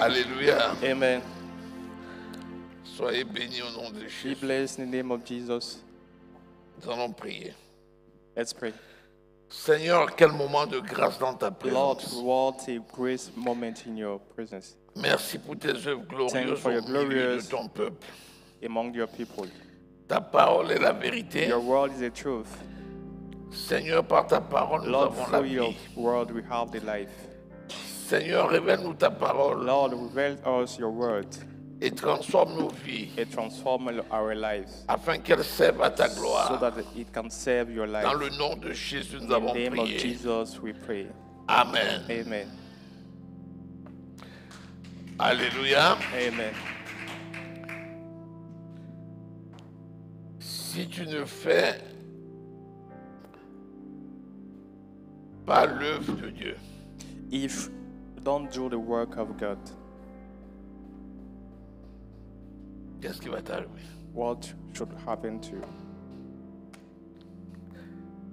Alléluia. Amen. Soyez bénis au nom de Be Jésus. blessed in the name of Jesus. Nous allons prier. Let's pray. Seigneur, quel moment de grâce dans ta Lord, présence. what a great moment in your presence Merci pour tes œuvres Thank you glorieuses for au your milieu de glorious- ton peuple. among your people. Ta parole est la vérité. Your word is the truth. Seigneur, par ta parole, nous Lord, avons la through your vie. word we have the life. Seigneur, révèle-nous ta parole Lord, reveal us your word. et transforme nos vies It transforms our lives afin qu'elles servent à ta so gloire. that it can save your life. Dans le nom de Jésus, nous In the avons name of prié. Jesus we pray. Amen. Amen. Alléluia. Amen. Si tu ne fais pas l'œuvre de Dieu, If you don't do the work of God, qu'est-ce qui va t'arriver? what should happen to you?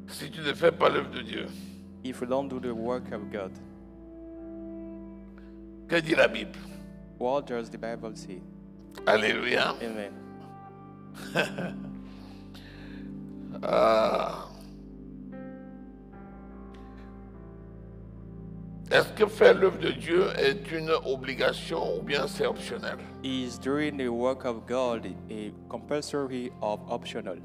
Si tu ne fais pas l'œuvre de Dieu, If you don't do the work of God, que dit la Bible? what does the Bible say? Alléluia. Amen. Est-ce que faire l'œuvre de Dieu est une obligation ou bien c'est optionnel? Is doing the work of God a compulsory or optional?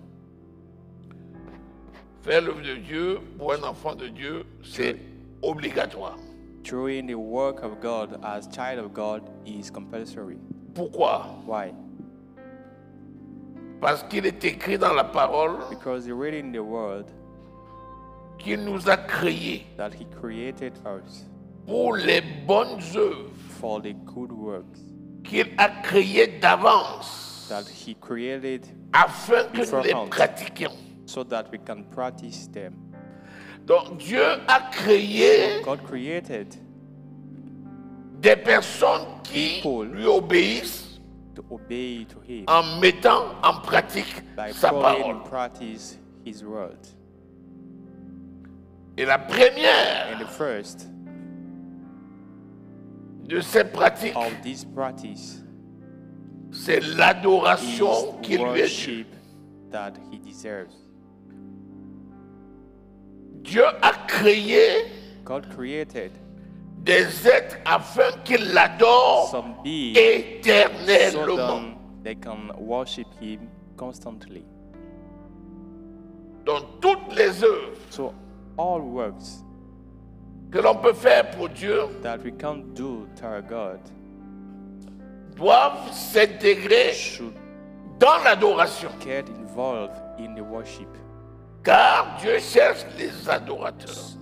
Faire l'œuvre de Dieu pour un enfant de Dieu, c'est obligatoire. Doing the work of God as child of God is compulsory. Pourquoi? Why? Parce qu'il est écrit dans la parole Because you read in the word qu'il nous a créés that He created us pour les bonnes œuvres for the good works qu'il a créées d'avance that He created afin que nous les beforehand pratiquions. so that we can practice them. Donc Dieu a créé God created des personnes qui People. lui obéissent to obey to Him en mettant en pratique by sa putting parole. in practice His word. Et la première And the first de ces pratiques, of this practice c'est is l'adoration qui lui est due. worship that He deserves. Dieu a créé God created des êtres afin qu'ils l'adorent some beings so éternellement. that they can worship Him constantly. Donc toutes les œuvres So all works que l'on peut faire pour Dieu that we can do to our God doivent s'intégrer should dans l'adoration. get involved in the worship. Car Dieu cherche les adorateurs.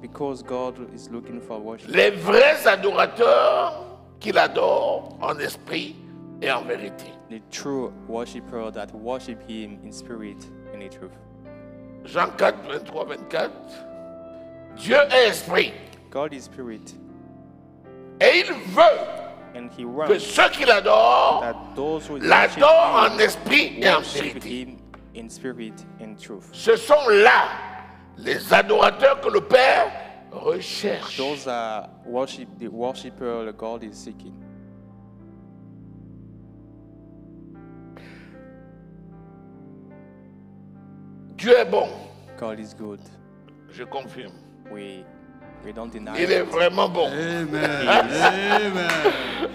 Because God is looking for worship. Les vrais adorateurs qu'il adore en esprit et en vérité. The true worshiper that worship Him in spirit and in truth. Jean 4, 23, 24. Dieu est esprit God is spirit, et il veut and He que wants ceux qui l'adorent that those who l'adorent en worship esprit Him et en worship vérité. Him in spirit and truth. Ce sont là les adorateurs que le Père recherche. Those are the worshiper that God is seeking. Dieu est bon, God is good. je confirme. We don't deny Il est it. vraiment bon. Amen. Amen.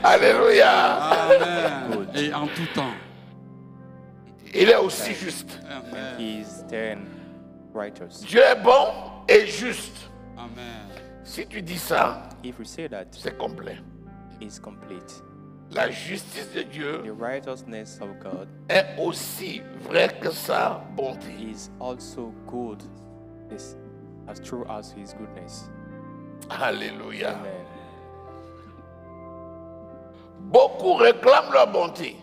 Alléluia. Amen. Good. Et en tout temps. Il est aussi juste. Amen. He is then righteous. Dieu est bon et juste. Amen. Si tu dis ça, If we say that, c'est complet. is complete. La justice de Dieu The righteousness of God est aussi vraie que sa bonté. is also good, is as true as His goodness. Alléluia. Amen. Beaucoup réclament leur bonté.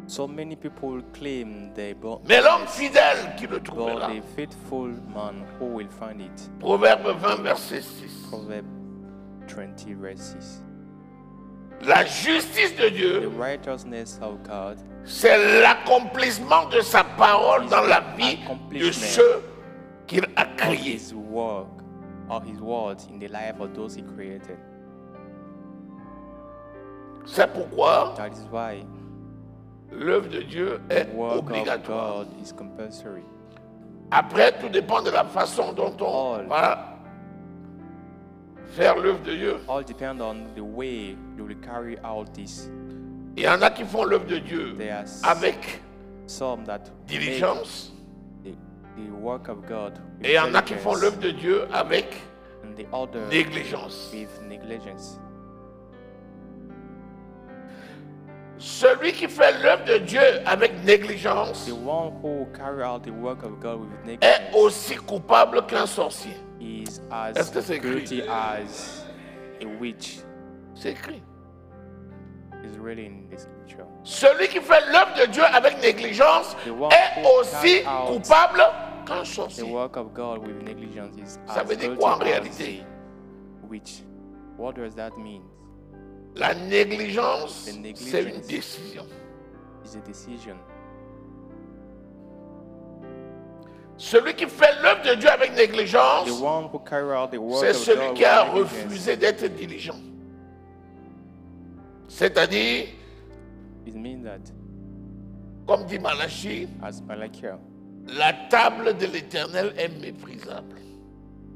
So many people claim they Mais l'homme fidèle qui le but trouvera. the faithful man who will find it. Proverbe 20, verset 6. Proverbs 20 verses. La justice de The Dieu, righteousness of God c'est l'accomplissement de sa parole is dans la the vie de accomplishment ceux qu'il a of créés. His work, of His words in the life of those He created. C'est pourquoi That is why l'œuvre de Dieu the est work of obligatoire. God is compulsory. Après, tout dépend de la façon dont on All. va faire l'œuvre de Dieu. All depend on the way you will carry out this. Il y en a qui font l'œuvre de Dieu There are avec some that make diligence the work of God with et il y en a qui font diligence, l'œuvre de Dieu avec and the other négligence. with negligence. Celui qui fait l'œuvre de Dieu avec négligence The one who carry out the work of God with est negligence aussi coupable qu'un sorcier. is Est-ce que as c'est écrit? guilty as a witch. C'est écrit. Is really in the scripture. Celui qui fait l'œuvre de Dieu avec négligence The one est who aussi carry out coupable qu'un The sorcier. work of God with negligence is Ça as veut dire guilty quoi en as réalité? a witch. What does that mean? La négligence, The negligence. c'est une décision. It's a decision. Celui qui fait l'œuvre de Dieu avec négligence, The one who carry out the work c'est of celui God qui a with negligence refusé d'être diligent. C'est-à-dire, it means that, comme dit Malachie, as Malachi, la table de l'Éternel est méprisable.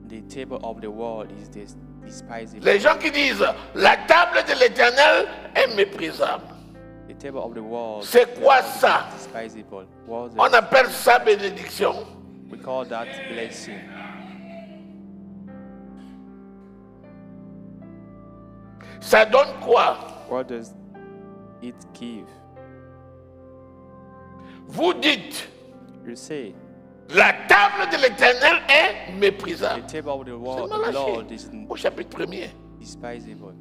the table of the world is despisable. Les gens qui disent la table de l'Éternel est méprisable, The table of the world c'est quoi ça? is despisable. What On is it? appelle ça bénédiction. We call that blessing. Ça donne quoi? What does it give? Vous dites You say la table de l'Éternel est the méprisable. table of the C'est world, the Lord is Malachie, au chapitre 1er. despisable.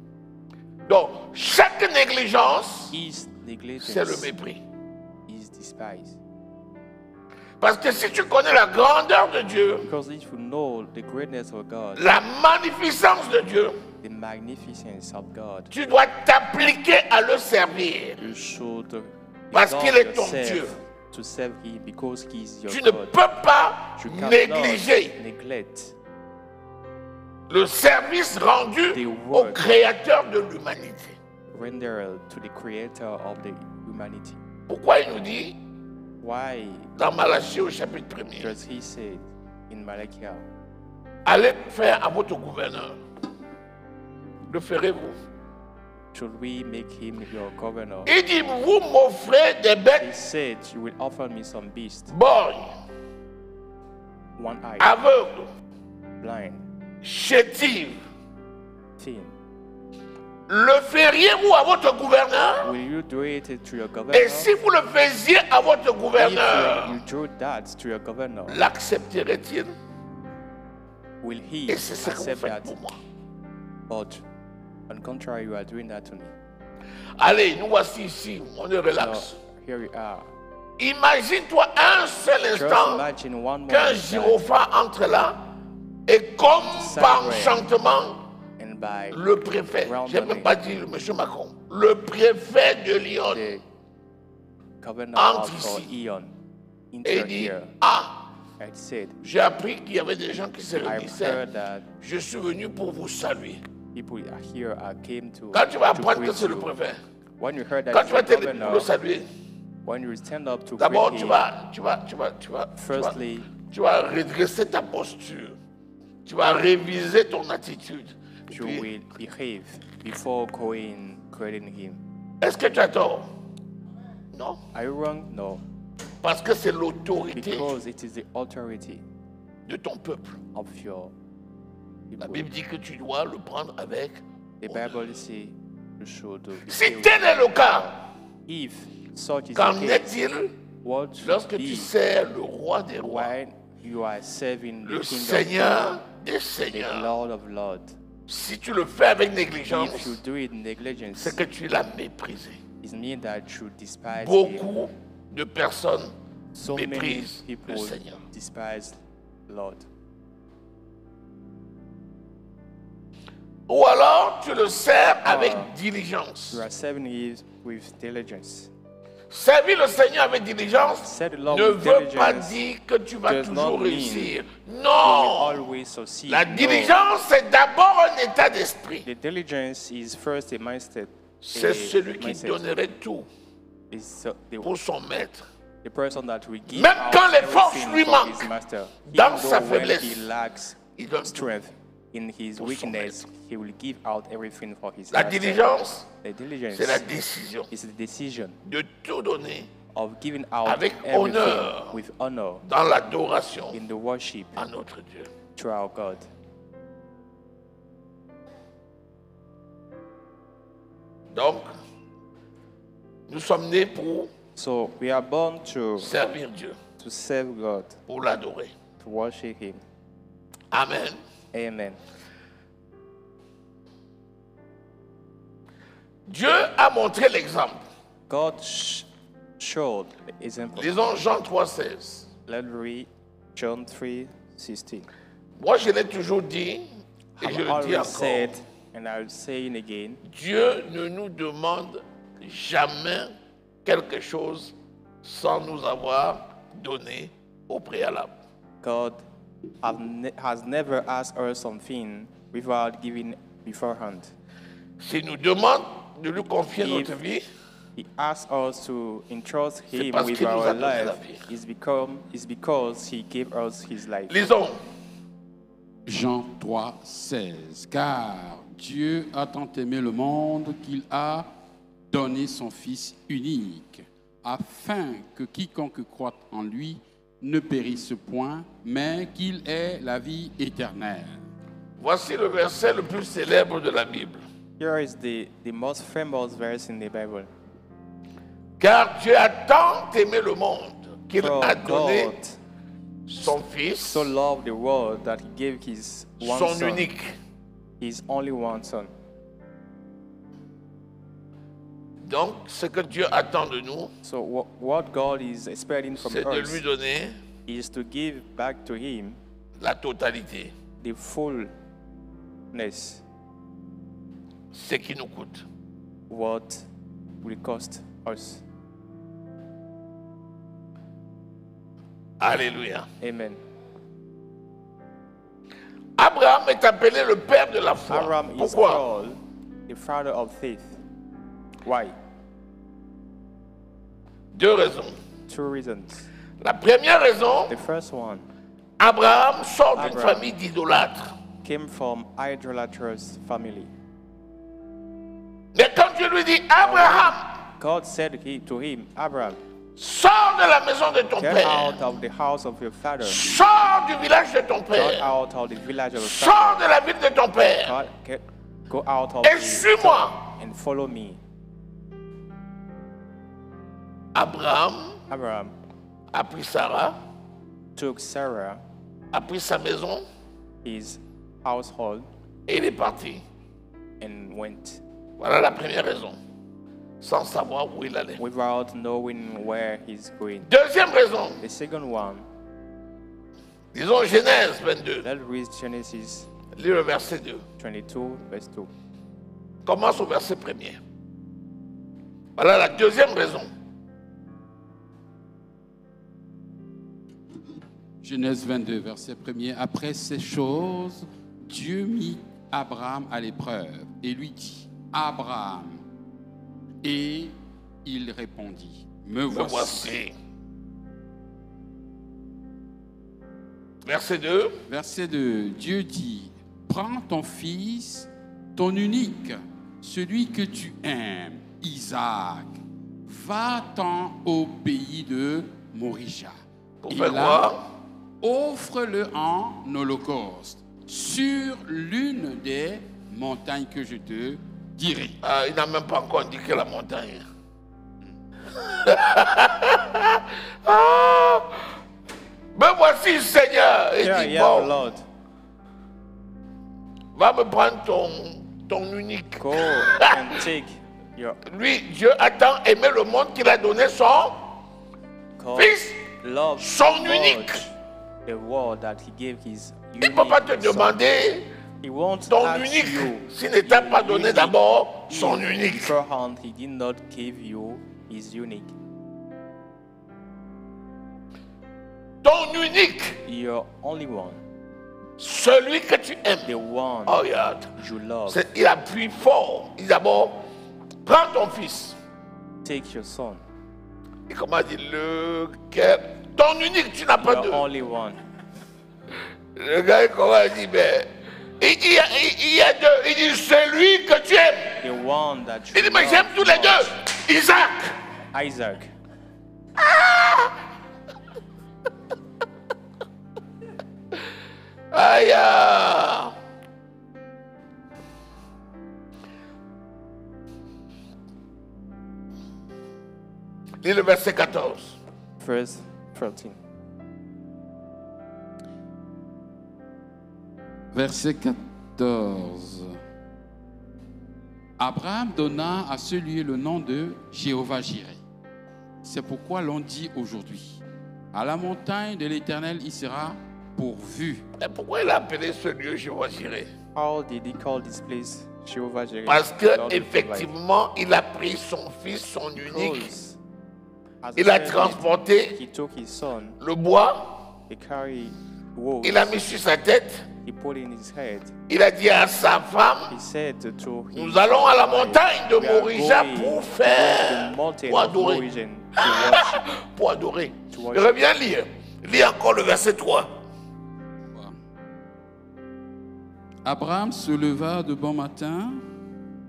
Donc, chaque négligence, His c'est le negligence mépris. is despised. Parce que si tu connais la grandeur de Dieu, Because if you know the greatness of God, la magnificence de Dieu, the magnificence of God, tu dois t'appliquer à le servir. you should Parce exalt qu'il est ton yourself Dieu. to serve Him because He is your Tu ne God. peux pas You cannot négliger neglect le service rendu The au work. Créateur de l'humanité. render to the Creator of the humanity. Pourquoi il nous dit Why dans Malachie au chapitre 1er, does He say in Malachi, allez faire à votre gouverneur. Le ferez-vous? should we make Him your governor? Il dit, vous m'offrez des He bêtes said, you will offer me some beast, borgnes, one eye, aveugles, blind, chétives. thin. Le feriez-vous à votre gouverneur? Will you do it to your Et governor? si vous le faisiez à votre If gouverneur, you do that to your governor, l'accepterait-il? will he Et c'est ce que vous accept faites that? pour moi. But on contrary, you are doing that to me. Allez, nous voici ici, on est Now, relax. here we are. Imagine-toi un seul Just instant imagine one moment qu'un that, gyrophare entre là et comme par enchantement, and by le préfet, je n'ai même pas dit le monsieur Macron, le préfet de Lyon, the governor Entre of ici. Eon et enter dit, here ah, and said, j'ai appris qu'il y avait des gens qui se I've réunissaient. heard that Je suis venu pour vous saluer. people are here came to, Quand tu vas to apprendre que greet c'est le you. préfet, When you heard that quand it's tu vas the te lever pour governor, le saluer, when you stand up to d'abord greet tu him, firstly, vas redresser ta posture. Tu vas réviser ton attitude. Et you puis, will behave before greeting him. est-ce que tu as tort? Non. Are you wrong? No. Parce que c'est l'autorité Because it is the authority de ton peuple. of your La people. Bible dit que tu dois le prendre avec. The Bible says you should Si behave. tel est le cas, If such is qu'en the case, est-il what should lorsque tu be sers le roi des rois, when you are serving le the King Seigneur of des Kings, the seigneurs? Lord of Lords? Si tu le fais avec négligence, If you do it in negligence, c'est que tu l'as méprisé. it means that you despise him. Beaucoup de personnes So many méprisent people le Seigneur. despise Lord. Ou alors tu le sers avec Ah. diligence. You are serving him with diligence. Servir le Seigneur avec diligence Serve the Lord ne with veut pas diligence dire que tu vas does toujours not mean réussir. You will Non! always succeed. La No. diligence, c'est d'abord un état d'esprit. The diligence is first a mindset. c'est celui qui message. donnerait tout Is pour son maître. the person that will give Même out quand les forces everything lui for manquent, his master. dans Even sa though when faiblesse, he lacks Il donne tout. strength, in his pour son weakness, he will give out everything for his La master. diligence, The diligence c'est la décision is the decision de tout donner of giving out Avec everything honneur. with honor dans l'adoration in the worship à notre Dieu. to our God. Donc, nous sommes nés pour So we are born to servir Dieu, serve God, pour l'adorer. to worship Him. Amen. Amen. Dieu a montré l'exemple. God showed the example. Lisons Jean 3,16. Let's read John 3:16. Moi, je l'ai toujours dit, et I've je le dis always encore. said, and I'll say it again, Dieu ne nous demande jamais quelque chose sans nous avoir donné au préalable. God has never asked us something without giving beforehand. S'il nous demande de lui confier notre vie, He asks us to entrust Him parce with qu'il nous a our donné la life. vie. It's because He gave us His life. lisons. Jean 3, 16. Car Dieu a tant aimé le monde qu'il a donné son Fils unique, afin que quiconque croit en lui ne périsse point, mais qu'il ait la vie éternelle. Voici le verset le plus célèbre de la Bible. Here is the most famous verse in the Bible. Car Dieu a tant aimé le monde qu'il For a donné God son Fils, so loved the world that He gave His one son Son, unique. His only one Son. Donc, ce que Dieu attend de nous, So what God is expecting from c'est de us lui donner is to give back to Him la totalité, the fullness, ce qui nous coûte. what will cost us. Alléluia. Amen. Abraham est appelé le père de la foi. Abraham is Pourquoi? called the father of faith. Why? Deux raisons. Two reasons. La première raison, The first one Abraham sort d'une Abraham. famille d'idolâtres. came from idolatrous family. Mais quand Dieu lui dit, Abraham, God said to him, Abraham, sors de la maison de ton get père, out of the house of your father, sors du village de ton get père, out of the village of your sors father, de la ville de ton père, go out of et the suis-moi. and follow me. Abraham Abraham a pris Sarah, took Sarah, a pris sa maison, his household, et il est parti. and went Voilà la première raison, sans savoir où il allait. without knowing where he's going. Deuxième raison, The second one, disons Genèse 22, let's read Genesis lis le verset 2. 22, verse 2. Commence au verset 1er. Voilà la deuxième raison. Genèse 22, verset 1er. Après ces choses, Dieu mit Abraham à l'épreuve et lui dit, Abraham. Et il répondit, me Me voici. voici. Verset 2. Verset 2, Dieu dit, prends ton fils, ton unique, celui que tu aimes, Isaac, va-t'en au pays de Morija. Pour Et faire là, quoi? offre-le en holocauste sur l'une des montagnes que je te dirai. Ah, il n'a même pas encore indiqué la montagne. Ah, me voici, Seigneur. Et Here, dit, yeah, bon, Lord, va me prendre ton unique. go and take your Lui, Dieu a tant aimé le monde qu'il a donné son God, Fils, love son God, unique. the word that He gave His Il ne peut pas te unique Son. demander He won't ton ask unique you s'il ne t'a pas donné unique d'abord son if unique. beforehand He did not give you His unique. Ton unique, Your only one, celui que tu aimes. the one Oh, regarde. you love. Il appuie fort. Il d'abord, prends ton fils. Take your son. Et comment dit lequel? Ton unique, tu n'as pas The deux. only one. Le gars, comment il dit, mais il y a deux. Il dit, celui que tu aimes. The one that Il dit, you mais love j'aime tous les most. deux. Isaac. Isaac. Aïe. Lis le verset 14. Verse 13. Verset 14. Abraham donna à ce lieu le nom de Jéhovah-Jireh. C'est pourquoi l'on dit aujourd'hui, à la montagne de l'Éternel, il sera pourvu. Et pourquoi il a appelé ce lieu Jéhovah-Jireh? How did he call this place Jehovah Jireh? Parce Lord will provide. qu'effectivement, il a pris son fils, son unique. Because as Il a a parent, transporté he took his son, le bois. he carried wood, Il a mis sur sa tête. he put in his head. Il a dit à sa femme, He said to his nous allons à la wife, montagne de "We are Morija going pour to faire, the mountain pour of adorer. Moriah to worship." Pour adorer. To Je worship. reviens lire. Lis encore le verset 3. Abraham se leva de bon matin,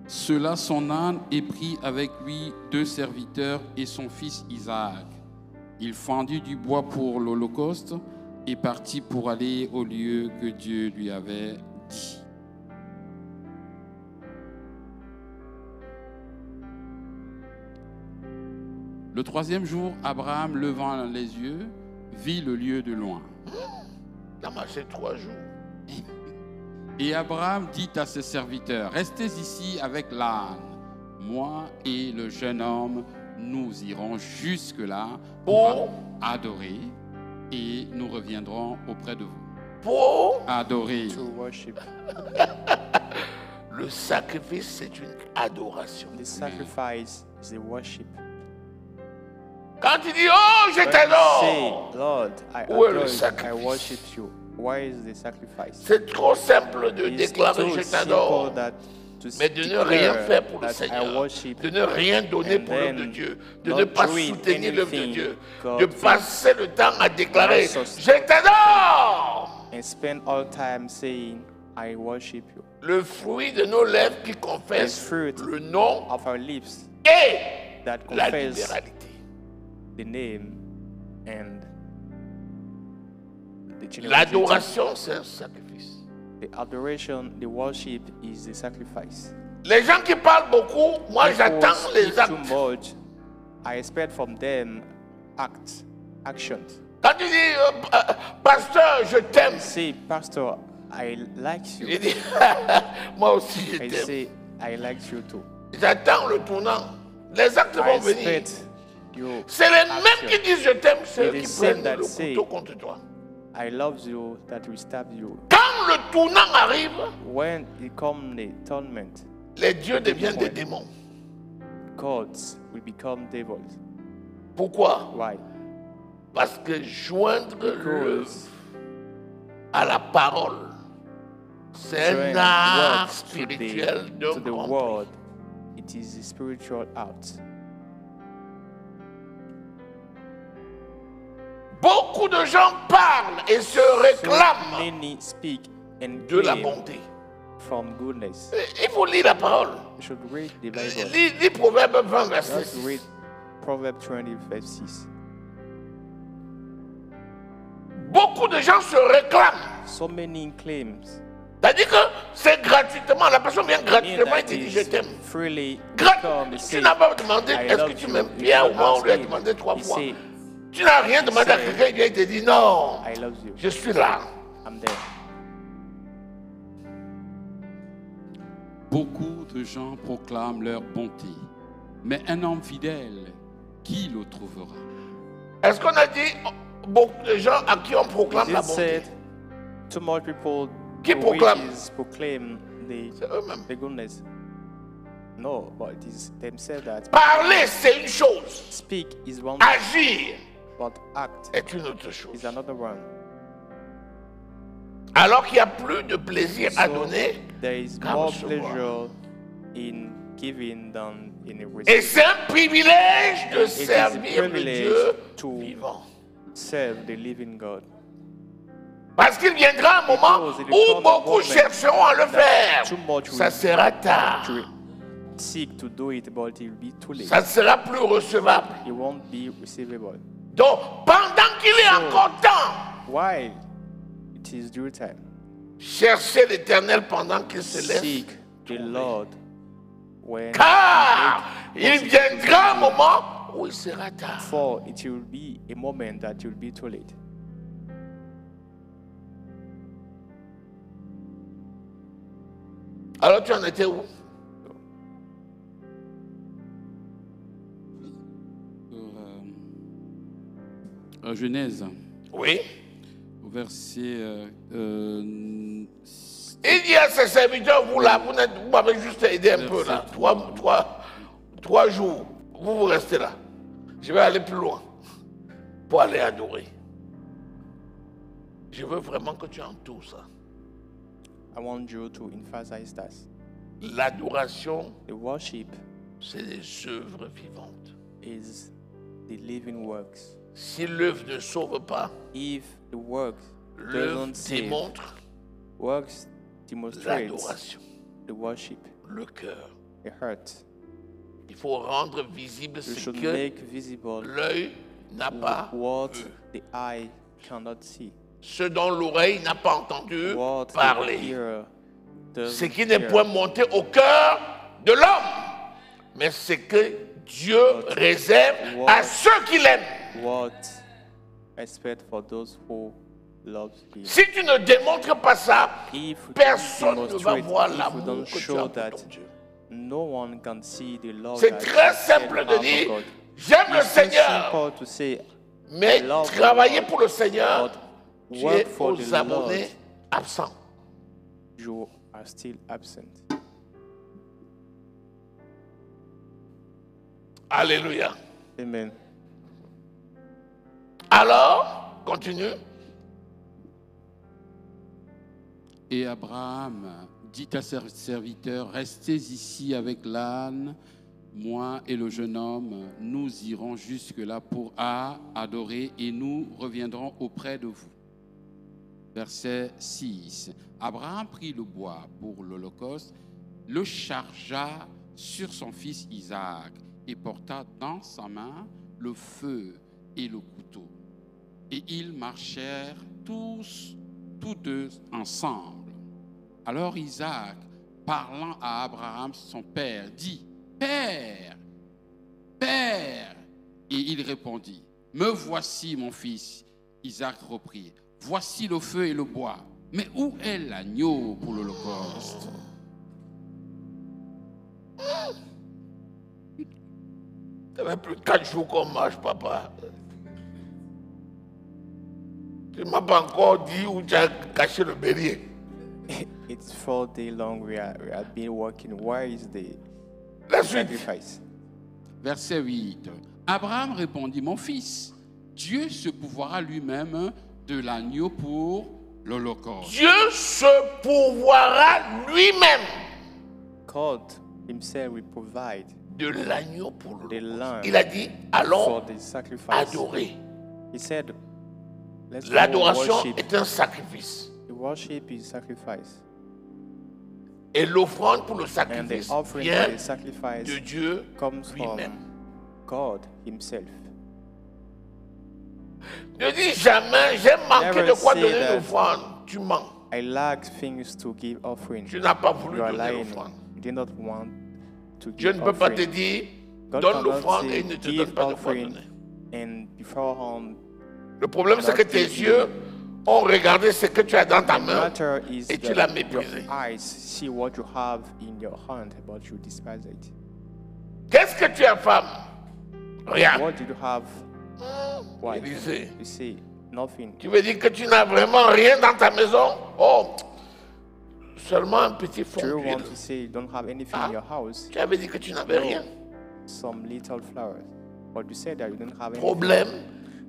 sela son âne et prit avec lui 2 serviteurs et son fils Isaac. Il fendit du bois pour l'holocauste et partit pour aller au lieu que Dieu lui avait dit. Le 3e jour, Abraham, levant les yeux, vit le lieu de loin. Il a marché 3 jours. Et Abraham dit à ses serviteurs, restez ici avec l'âne. Moi et le jeune homme, nous irons jusque-là pour adorer et nous reviendrons auprès de vous. Pour Adorer. To worship. le sacrifice, c'est une adoration. The sacrifice is the worship. Quand il dit, oh, je When you t'adore, say, Lord, I Où est le adore you, I sacrifice? worship you. Why is the sacrifice? c'est trop simple de It's déclarer too je simple t'adore, that to mais de ne rien declare faire pour le that I Seigneur, worship de ne rien donner and pour l'œuvre de then Dieu, de not ne pas doing soutenir l'œuvre de anything Dieu, God de thinks. passer le temps à déclarer Also je t'adore. and spend all time saying, I worship you. Le fruit de nos lèvres qui confesse The fruit le nom of our lips et that la confess libéralité. the name and the generosity. L'adoration, c'est un sacrifice. The adoration, the worship is the sacrifice. Les gens qui parlent beaucoup, moi People j'attends les speak too actes. much. I expect from them actions. Quand tu dis, pasteur, je t'aime, Say, Pastor, I like you. il dit, moi aussi je I t'aime. say, I like you too. J'attends le tournant. Les actes I vont venir. expect you. C'est les mêmes qui disent je t'aime, c'est eux It is qui same prennent that le say- couteau contre toi. I love you that will stab you. Quand le tournant arrive, When it comes the tournament, les dieux deviennent des démons. gods will become devils. Pourquoi? Why? Parce que joindre le Because à la parole, c'est join un art words spirituel to d'un the grand word, it is a spiritual art. Beaucoup de gens parlent et se So réclament many speak and de la claim bonté. from goodness. Il faut lire la parole. You should read the Bible. Lis Proverbe 20, You verset have to 6. read Proverbs 20, verse 6. Beaucoup de gens se réclament. So many claims. C'est-à-dire que c'est gratuitement. La personne vient Mean gratuitement et that te dit je is t'aime. freely Gratuit. come and Tu say, n'as pas demandé I est-ce que love tu you. m'aimes You bien ou don't moi on ask lui a him. demandé 3 He fois. say, Tu n'as rien demandé à say, quelqu'un, il vient et te dit non, I love you. je suis là. I'm there. Beaucoup de gens proclament leur bonté, mais un homme fidèle, qui le trouvera? Est-ce qu'on a dit beaucoup de gens à qui on proclame Is la it bonté? said too much people Qui who proclame? wishes proclaim C'est eux-mêmes. the goodness? No, but it is themselves that Parler, c'est une chose. speak is one, Agir but act est une autre chose. is another one. Alors qu'il n'y a plus de plaisir à So donner, there is qu'à more recevoir. pleasure in giving than in a Et receipt. c'est un privilège de It is a servir le privilege Dieu to vivant. serve the living God. Parce qu'il viendra un moment Because it où will come a beaucoup moment chercheront à le that faire. too much Ça will sera tard. to seek to do it, but it will be too late. Ça ne sera plus recevable. It won't be receivable. Donc, pendant qu'il est encore temps, Why? It is due time. cherchez l'Éternel pendant qu'il se laisse. Seek the Lord when Car il viendra un moment où il sera tard. for it will be a moment that will be too late. Alors tu en étais où? Genèse, Oui. au verset Il dit à ses serviteurs, vous là, vous m'avez juste aidé un peu là. 3 jours. Vous restez là. Je vais aller plus loin pour aller adorer. Je veux vraiment que tu entoures ça. I want you to emphasize that. L'adoration, The worship c'est les œuvres vivantes. is the living works. Si l'œuvre ne sauve pas, If the works l'œuvre doesn't save, démontre works demonstrates l'adoration, the worship, le cœur. the heart. Il faut rendre visible You ce should que make visible l'œil n'a pas what vu, the eye cannot see, ce dont l'oreille n'a pas entendu what the parler, ear ce doesn't qui n'est hear, point monté au cœur de l'homme, mais ce que Dieu réserve à ceux qui l'aiment. what expect for those who love Him. Si tu ne démontres pas ça, If you personne ne va demonstrate, voir if you l'amour don't que tu as show pour that, ton Dieu. no one can see the love C'est that très you have simple de for dire, God. j'aime le It's so Seigneur, simple to say, mais I love travailler the pour le Seigneur, but tu work es for the aux abonnés Lord, absents. you are still absent. Alléluia. Amen. Alors, continue. Et Abraham dit à ses serviteurs, restez ici avec l'âne, moi et le jeune homme, nous irons jusque-là pour adorer et nous reviendrons auprès de vous. Verset 6. Abraham prit le bois pour l'Holocauste, le chargea sur son fils Isaac et porta dans sa main le feu et le couteau. Et ils marchèrent tous deux ensemble. Alors Isaac, parlant à Abraham, son père, dit, « Père, Père !» Et il répondit, « Me voici, mon fils. » Isaac reprit, « Voici le feu et le bois, mais où est l'agneau pour l'Holocauste ?» Ça fait plus de 4 jours qu'on marche, papa. Tu ne m'as pas encore dit où tu as caché le bélier. It's 4 days long we have been working. Where is the La suite. sacrifice? Verset 8. Abraham répondit, « Mon fils, Dieu se pourvoira lui-même de l'agneau pour l'Holocauste. » Dieu se pourvoira lui-même God Himself will provide de l'agneau pour the l'Holocauste. lamb Il a dit, for allons the sacrifice. adorer. He said, let's go L'adoration worship. est un sacrifice. The worship is sacrifice. Et l'offrande pour le And the sacrifice offering vient for the sacrifice de Dieu comes from lui-même. God Himself. Ne dis jamais, j'ai manqué Never de quoi say donner that. l'offrande. Tu mens. I lack things to give offering. Tu n'as pas voulu You are donner lying. l'offrande. You did not want to Dieu give ne peut pas te offering. dire, God donne cannot l'offrande et say, il ne te donne give pas de quoi offering, donner. and beforehand, Le problème, c'est que tes yeux ont regardé ce que tu as dans ta the main matter is et tu l'as that méprisé. your eyes see what you have in your hand, but you despise it. Qu'est-ce que tu as, femme? Rien. What did you have, wife? Élisée, You say nothing. tu veux dire que tu n'as vraiment rien dans ta maison? Oh, seulement un petit fond Do you d'huile. want to say you don't have anything Ah. in your house? Tu avais dit que tu n'avais rien. Some little flowers. But you said that you don't have anything. Problème,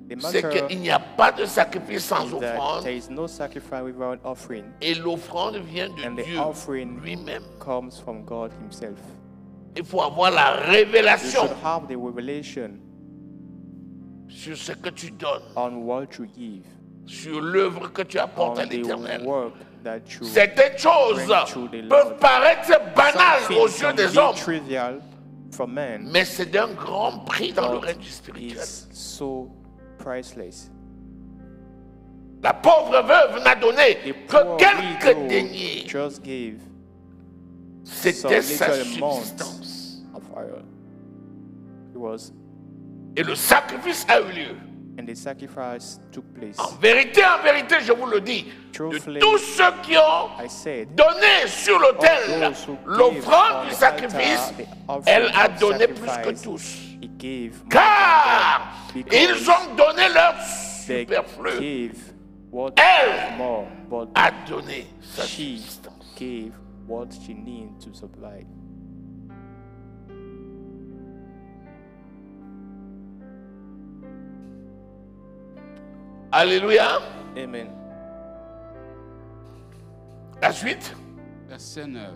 The c'est matter qu'il n'y a pas de sacrifice sans is that offrande there is no sacrifice without offering, et l'offrande vient de and the Dieu offering lui-même. comes from God Himself. Il faut avoir la You révélation should have the revelation sur ce que tu donnes, on what you give, sur l'œuvre que tu apportes on à the l'Éternel. work that you Certaines choses bring to the peuvent Lord. paraître banales Some aux things yeux can des be hommes, trivial from men, mais c'est d'un grand prix dans le but règne du spirituel. it's so priceless. La pauvre veuve n'a donné The que poor quelques widow deniers. just gave C'était some sa little amount subsistance. of oil. It was, Et le sacrifice a eu lieu. and the sacrifice took place. En vérité, je vous le dis, de Truthfully, tous ceux qui ont I said, donné sur l'autel those who gave l'offrande on du the sacrifice, altar, the offering elle a of donné plus que sacrifice, tous. he gave more Car than them, because ils ont donné leur they superflu. gave what Elle more, but a donné sa she subsistance. gave what she needed to supply. Alléluia. Amen. La suite. Verset 9.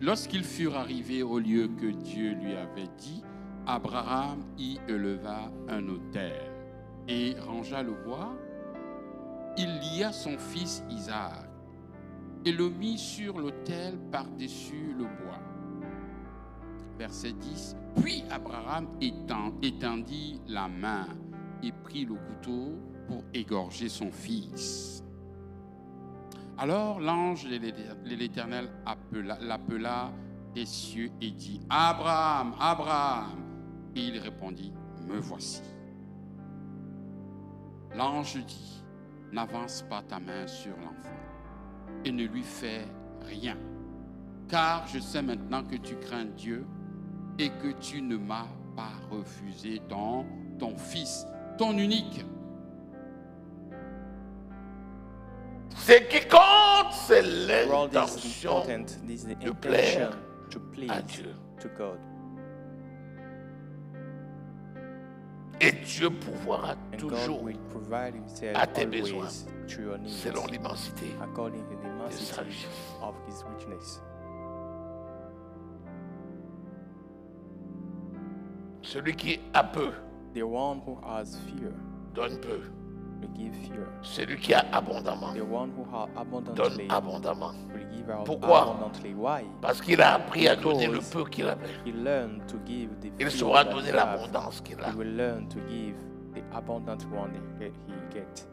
Lorsqu'ils furent arrivés au lieu que Dieu lui avait dit, Abraham y éleva un autel et rangea le bois. Il lia son fils Isaac et le mit sur l'autel par-dessus le bois. Verset 10. Puis Abraham étendit la main et prit le couteau pour égorger son fils. Alors l'ange de l'Éternel l'appela des cieux et dit, Abraham, Abraham. Et il répondit, me voici. L'ange dit, n'avance pas ta main sur l'enfant et ne lui fais rien, car je sais maintenant que tu crains Dieu et que tu ne m'as pas refusé ton fils, ton unique. Ce qui compte, c'est Well, this is l'intention important. This is the de plaire intention to à please Dieu. to God. Et Dieu pourvoira And toujours God will provide himself à tes always besoins, to your needs selon l'immensité according to the de sa immensity richesse. of his richness. Celui qui a peu, The one who has fear donne peu. will give fear. Celui qui a abondamment, The one who has donne abundantly abondamment. will give out Pourquoi? abundantly. Why? Parce qu'il a appris à donner le Because peu qu'il avait. He learned to give the Il few saura that donner he have. l'abondance qu'il a. He will learn to give the abundant one he gets.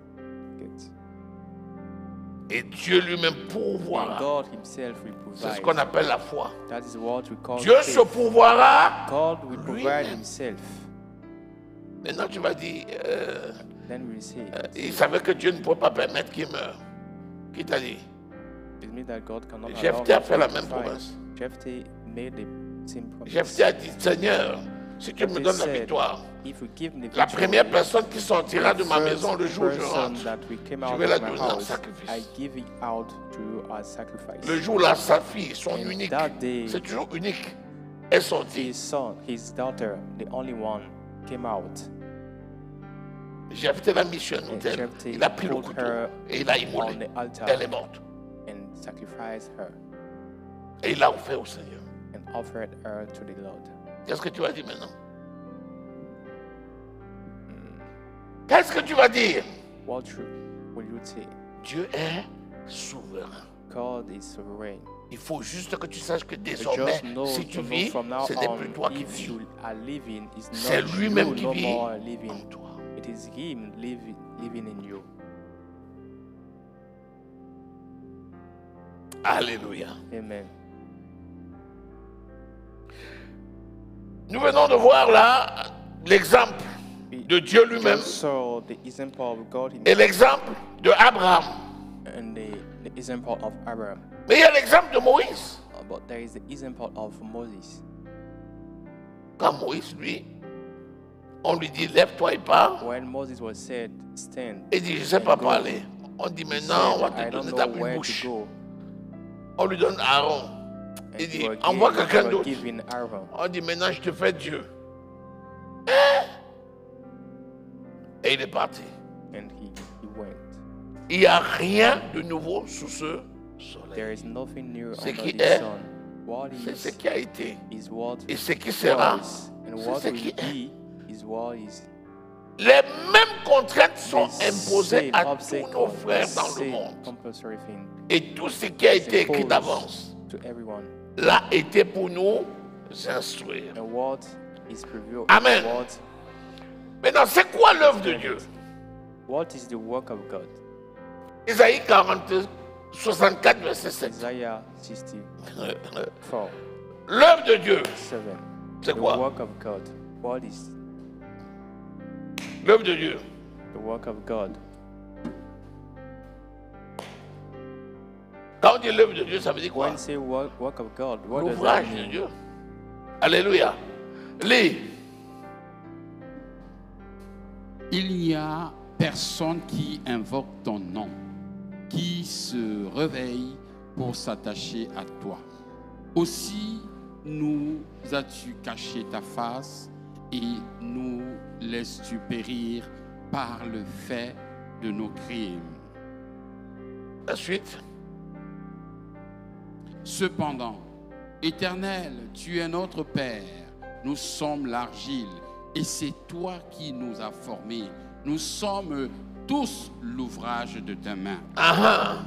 Et Dieu lui-même And pourvoira. God himself will C'est ce provide. qu'on appelle la foi. That is what we call Dieu se faith. pourvoira. God will provide lui-même. himself. Maintenant, tu vas dire, Then we will say, il savait que Dieu ne pouvait pas permettre qu'il meure. Qui t'a dit? it means that God cannot allow Jephthé a him fait to la même fight. promesse. Jephthé made the same promise. Jephthé a dit, Seigneur, si tu me Jephthé donnes la said, victoire, if you give me the la victory, première personne qui sortira de ma the maison le jour où je person rentre, that will come je out vais la of my donner en house, sacrifice. I give it out to you as sacrifice. le jour où sa fille, son And unique, that day, c'est toujours unique, est sortie. his son, his daughter, the only one, came out. Jephthé l'a mis sur un And autel. Jephthé Il a pris le put couteau her et il a on immolé. the altar Elle est morte. and sacrificed her Et il l'a offert au Seigneur. and offered her to the Lord. Qu'est-ce que tu vas dire maintenant? Qu'est-ce que tu vas dire? What will you say? Dieu est souverain. God is sovereign. Il faut juste que tu saches que You désormais, just know si to tu know vis, from now ce n'est plus toi on, qui if vis. you are living, it's C'est not lui-même you qui no vit more en living. toi. It is Him living in you. Alléluia. Amen. Nous venons de voir là l'exemple de Dieu lui-même Just saw the example of God et Himself l'exemple de Abraham. and the example of Abraham. Mais il y a l'exemple de Moïse. But there is the example of Moses. Quand Moïse, lui, on lui dit lève-toi et pars, When Moses was said, stand, il dit je ne sais pas and go, parler. On dit he maintenant on va said, I te don't donner know ta petite where bouche. to go. On lui donne Aaron. And Il they dit were envoie given- quelqu'un they were d'autre. given Aaron. On dit maintenant je te fais Dieu. Et il est parti. And he went. Il n'y a rien de nouveau sous ce There is nothing new Ce under qui the est, sun. What c'est ce qui a été. is what Et ce qui sera, was, and c'est what ce will qui est. be is what is. Les mêmes contraintes sont The imposées same à tous obstacle, nos frères the dans le same monde. compulsory thing Et tout ce qui a is été écrit imposed d'avance to everyone. l'a été pour nous instruire. And what is prevailed? Amen. Maintenant, c'est quoi l'œuvre de Dieu? What is the work of God? Isaïe 64, verset 7. Isaiah 64, L'œuvre de Dieu, 7. c'est The quoi? work of God. What is L'œuvre de Dieu. the work of God? Quand on dit l'œuvre de Dieu, ça veut dire quoi? When you say work of God, what does that L'ouvrage de mean? Dieu. Alléluia. Lis. Il n'y a personne qui invoque ton nom, qui se réveille pour s'attacher à toi. Aussi nous as-tu caché ta face et nous laisses-tu périr par le fait de nos crimes. La suite. Cependant, Éternel, tu es notre Père, nous sommes l'argile, et c'est toi qui nous as formés. Nous sommes tous l'ouvrage de tes mains.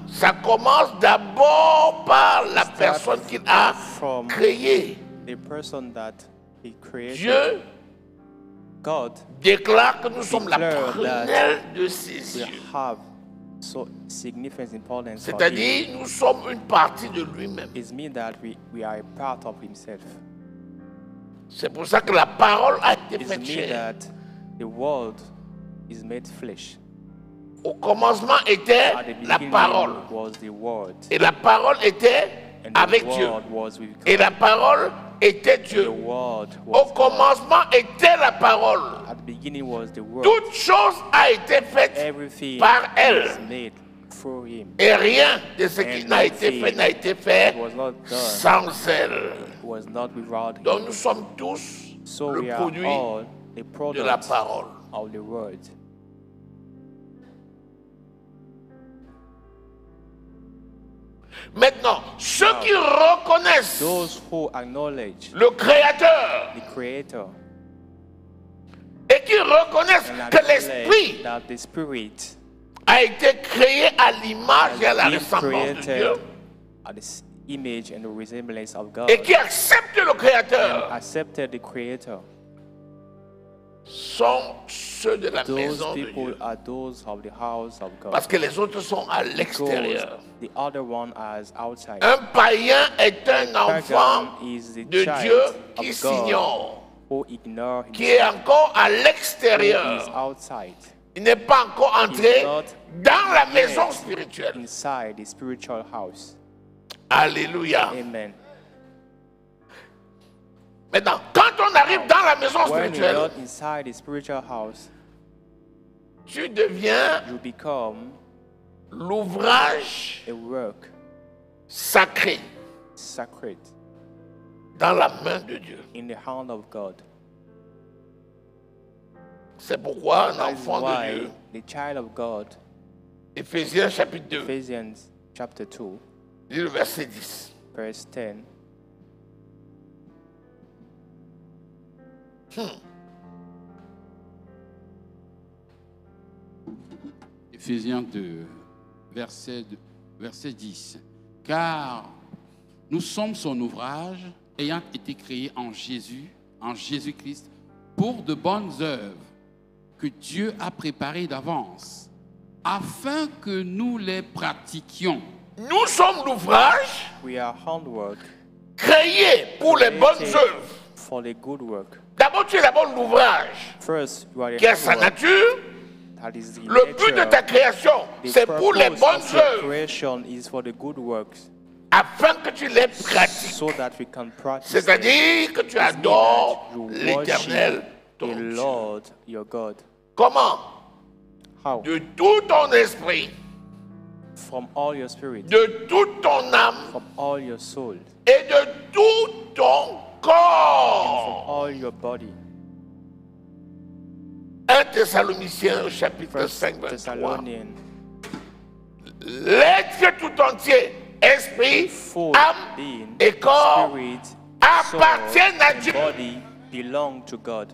Ça commence d'abord par la personne qu'il a From créée. the person that he created. Dieu God déclare que nous sommes la declare that prunelle de ses will yeux. have so significant importance for him. C'est-à-dire, nous sommes une partie de lui-même. It means that we are a part of himself. C'est pour ça que la parole a été It faite means chair. that the world is made flesh. Au commencement était At the la beginning parole. was the word, Et la parole était and the avec Dieu. word was with God. Et la parole était The Dieu. word Au was God. commencement était la parole. At the beginning was the word. Toute chose a été faite Everything par elle. is made through him. Et rien de ce qui And n'a été fait n'a été fait It was not done. sans elle. It was not without him. Donc nous sommes tous So le we are produit all the de la product parole. of the word. Maintenant, ceux qui reconnaissent Those who acknowledge le Créateur the Creator et qui reconnaissent and que acknowledge l'Esprit that the Spirit a été créé à l'image et à la has been ressemblance de Dieu created at the image and the resemblance of God et qui acceptent le and Créateur accepted the Creator. sont ceux de la Those maison de people Dieu. are those of the house of God. Parce que les autres sont à Because l'extérieur. the other one is outside. Un païen est un enfant Pagan is the de child Dieu of qui God s'ignore, who ignore qui est himself, encore à who is l'extérieur. outside, Il n'est pas encore entré He's not dans la yet maison spirituelle. inside the spiritual house. Alléluia. Amen. Maintenant, quand on arrive dans la maison When you're spirituelle, not inside the spiritual house, tu deviens you become l'ouvrage a work sacré sacred dans la main de Dieu. in the hand of God. C'est pourquoi un That is enfant de why Dieu, the child of God, Éphésiens chapitre 2, Ephesians chapter 2, lis le verset 10. verse 10, Éphésiens 2, verset 10. Car nous sommes son ouvrage, ayant été créés en Jésus-Christ, pour de bonnes œuvres que Dieu a préparées d'avance, afin que nous les pratiquions. Nous sommes l'ouvrage we are handwork créé pour les bonnes created œuvres. for the good work. D'abord, tu es d'abord l'ouvrage First, you are the qui a sa handwork. nature. That is the Le but de nature. ta création, The c'est pour les purpose bonnes of your œuvres, creation is for the good works, afin que tu les pratiques. so that we can practice them. C'est-à-dire que tu It means adores that you l'Éternel, worship ton the Dieu. Lord your God. Comment? How? De tout ton esprit, From all your spirit, de toute ton âme from all your soul, et de tout ton corps. from all your body. 1 Thessaloniciens au chapitre First 5, 23. Thessalonians, L'être tout entier esprit, full âme being, et corps spirit, appartiennent à soul, Dieu. and body belong to God.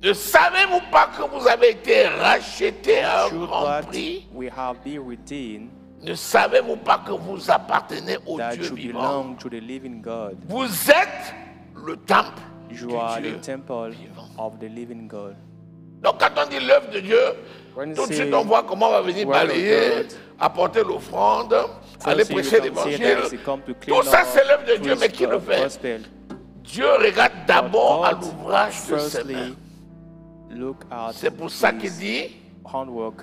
Ne savez-vous pas que vous avez été rachetés à un Should grand that prix? we have been redeemed, Ne savez-vous pas que vous appartenez au that Dieu you vivant? belong to the living God. Vous êtes le temple You are du the Dieu temple vivant. of the living God. Donc quand on dit l'œuvre de Dieu, When tout de say suite on voit comment on va venir work of balayer, God, apporter l'offrande, aller firstly, we prêcher can say that l'évangile. he come to clean Tout ça up, c'est l'œuvre de Dieu, mais preach qui le the fait? gospel. Dieu regarde d'abord à God l'ouvrage de ses mains. firstly look at C'est pour ça qu'il his dit, handwork.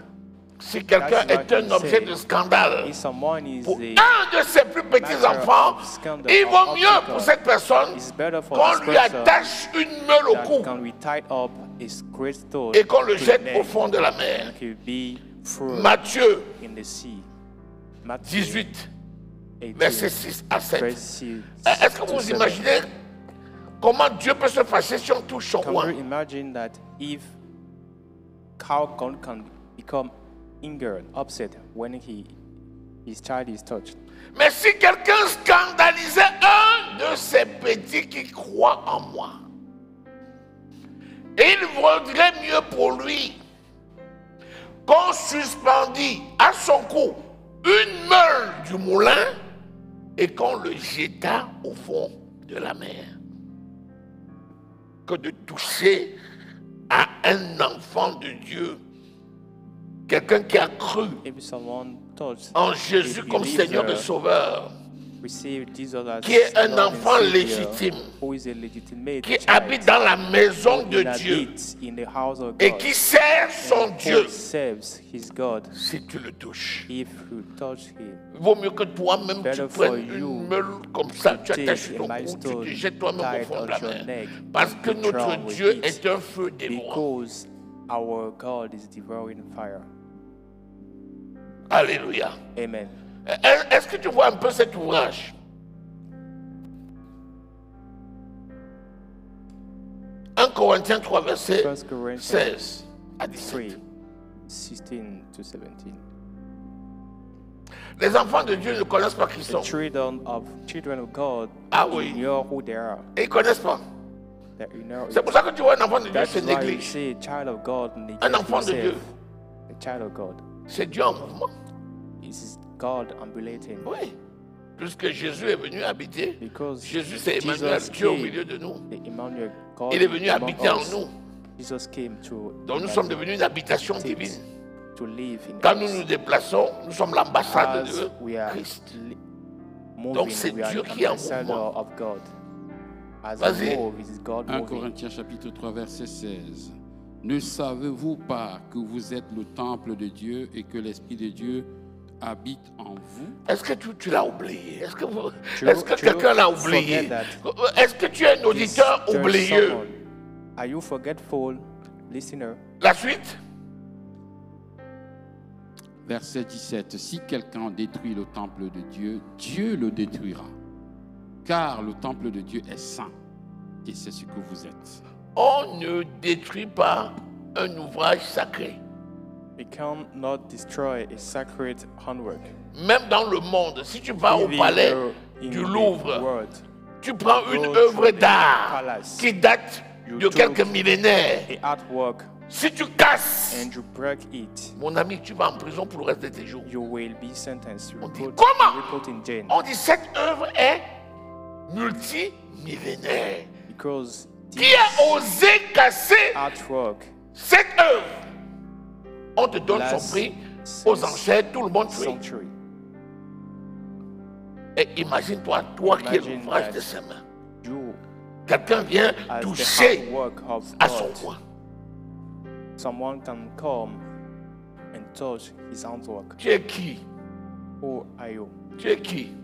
si quelqu'un That's est why un he objet said, de scandale, If someone is pour a un de ses plus petits matter enfants, of scandal il or vaut mieux obstacle, pour cette personne it's better for qu'on this lui person attache une meule au that cou can we tie up his great stone et qu'on le to the jette neck au fond de la mer. and he'll be thrown Matthieu in the sea. Matthew 18, 18, versets 6 à 7. verse 6 Est-ce que to vous 7. imaginez comment Dieu peut se fâcher si on touche son Can roi? you imagine that if how God can become angered, upset when his child is touched? Mais si quelqu'un scandalisait un de ces petits qui croient en moi, il vaudrait mieux pour lui qu'on suspendit à son cou une meule du moulin et qu'on le jeta au fond de la mer que de toucher à un enfant de Dieu, quelqu'un qui a cru If someone touched en Jésus comme Seigneur et Sauveur, receive Jesus as qui est un Lord and enfant Savior, légitime, who is a legitimate qui child, habite dans la maison de who Dieu inhabits in the house of et God, qui sert son and Dieu, who serves his God. si tu le touches, If you touch him, il vaut mieux que toi-même tu better prennes for une you meule comme ça, tu take attaches a ton cou, milestone tu te jettes toi-même au tied fond de on la your mer. neck Parce que and notre drown with Dieu it, est un feu dévorant. because our God is devouring fire. Alléluia. Amen. Est-ce que tu vois un peu cet ouvrage? 1 Corinthiens 3, verset 1 Corinthians 16 à 17. 3, 16 to 17. Les enfants de Dieu ne connaissent pas qui ils The sont. children of God Ah oui. ignore who they are. Et ils ne connaissent pas. They ignore C'est it. pour ça que tu vois un enfant de Dieu That's se why you néglige. say child of God Un enfant de Dieu. A child of God. C'est Dieu en mouvement. Is God ambulating? Oui. Puisque Jésus est venu habiter. Because Jésus, c'est Emmanuel, Jesus Dieu au came, milieu de nous. the Emmanuel, God Il est venu among habiter en us. nous. Jesus came to Donc nous sommes devenus une habitation divine. to live in Quand us. nous nous déplaçons, nous sommes l'ambassade As de we are Christ. moving, Donc, c'est we are Dieu the qui est en ambassador mouvement. of God. As Vas-y. we move, it is God 1 moving. Corinthiens chapitre 3 verset 16. Ne savez-vous pas que vous êtes le temple de Dieu et que l'Esprit de Dieu habite en vous? Est-ce que tu l'as oublié? Est-ce que, Tu- est-ce que tu quelqu'un l'a oublié? forget Est-ce que tu es un auditeur There's oublieux? someone. Are you forgetful, listener? La suite? Verset 17. Si quelqu'un détruit le temple de Dieu, Dieu le détruira. Car le temple de Dieu est saint. Et c'est ce que vous êtes. On ne détruit pas un ouvrage sacré. We cannot destroy a sacred handwork. Même dans le monde, si tu vas au Even palais in du the Louvre, world, tu prends une go œuvre to the d'art palace. qui date You de quelques took millénaires. a artwork Si tu casses, and you break it, mon ami, tu vas en prison pour le reste de tes jours. you will be sentenced. You On will dit, put, comment? you will put in jail. On dit cette œuvre est multimillénaire. Because Qui a osé casser artwork cette œuvre? On te donne son lasts prix aux since enchères, tout le monde crie. century. Et imagine-toi, toi qui es Imagine l'ouvrage that. de ses mains. You, Quelqu'un vient as the toucher handwork of à son God, coin. someone can come and touch his handwork. Tu es qui? Who are you? Tu es qui?